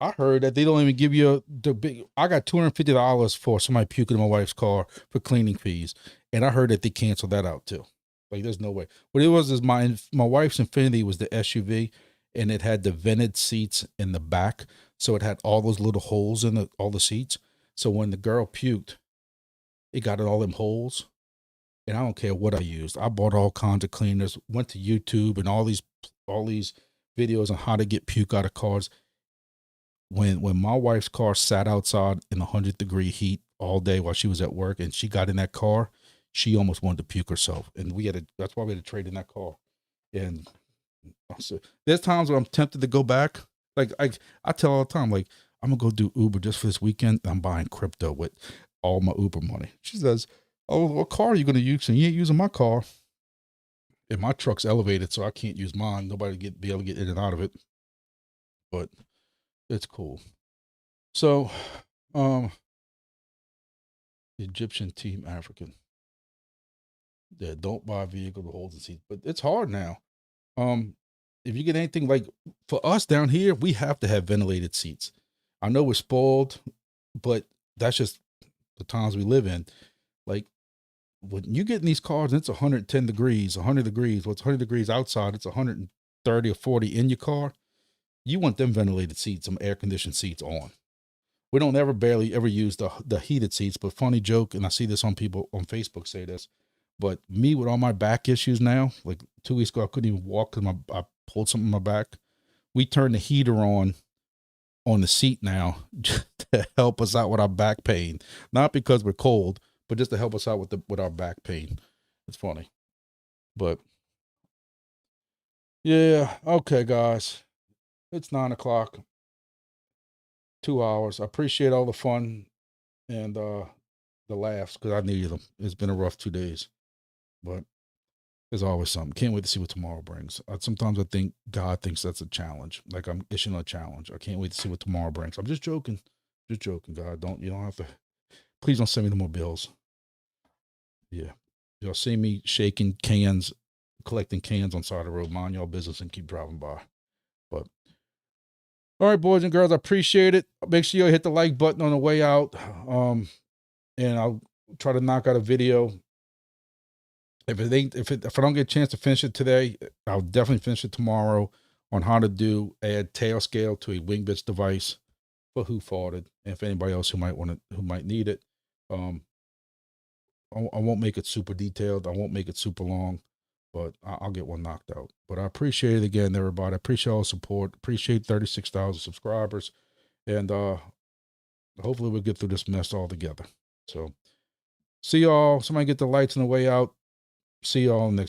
I heard that they don't even give you the big. I got $250 for somebody puking in my wife's car for cleaning fees, and I heard that they canceled that out too. Like, there's no way. What it was is my wife's Infinity was the SUV, and it had the vented seats in the back, so it had all those little holes in all the seats. So when the girl puked, it got in all them holes. And I don't care what I used. I bought all kinds of cleaners. Went to YouTube and all these videos on how to get puke out of cars. When my wife's car sat outside in 100-degree heat all day while she was at work, and she got in that car, she almost wanted to puke herself. And that's why we had to trade in that car. And so there's times when I'm tempted to go back. Like I tell all the time, like, I'm gonna go do Uber just for this weekend. I'm buying crypto with all my Uber money. She says, "Oh, what car are you gonna use? And you ain't using my car." And my truck's elevated, so I can't use mine. Nobody be able to get in and out of it. But it's cool. So, Egyptian Team African. Yeah, don't buy a vehicle to hold the seat. But it's hard now. If you get anything, like, for us down here, we have to have ventilated seats. I know we're spoiled, but that's just the times we live in. Like, when you get in these cars and it's 110 degrees, 100 degrees, what's 100 degrees outside, it's 130 or 40 in your car. You want them ventilated seats, some air conditioned seats on. We don't barely ever use the heated seats, but funny joke, and I see this on people on Facebook say this, but me with all my back issues now, like 2 weeks ago, I couldn't even walk because I pulled something in my back. We turned the heater on the seat now to help us out with our back pain, not because we're cold, but just to help us out with our back pain. It's funny, but yeah. Okay, guys, it's 9 o'clock, 2 hours. I appreciate all the fun and the laughs, because I needed them. It's been a rough 2 days, but there's always something. Can't wait to see what tomorrow brings. Sometimes I think God thinks that's a challenge. Like, I'm issuing a challenge. I can't wait to see what tomorrow brings. I'm just joking. Just joking, God. You don't have to. Please don't send me no more bills. Yeah. Y'all see me shaking cans, collecting cans on side of the road. Mind y'all business and keep driving by. But all right, boys and girls, I appreciate it. Make sure you hit the like button on the way out. And I'll try to knock out a video. If I don't get a chance to finish it today, I'll definitely finish it tomorrow on how to add tail scale to a Wingbits device for who farted, and if anybody else who might need it. I won't make it super detailed. I won't make it super long, but I'll get one knocked out. But I appreciate it again, everybody. I appreciate all the support. Appreciate 36,000 subscribers, and hopefully we'll get through this mess all together. So see y'all. Somebody get the lights on the way out. See y'all next.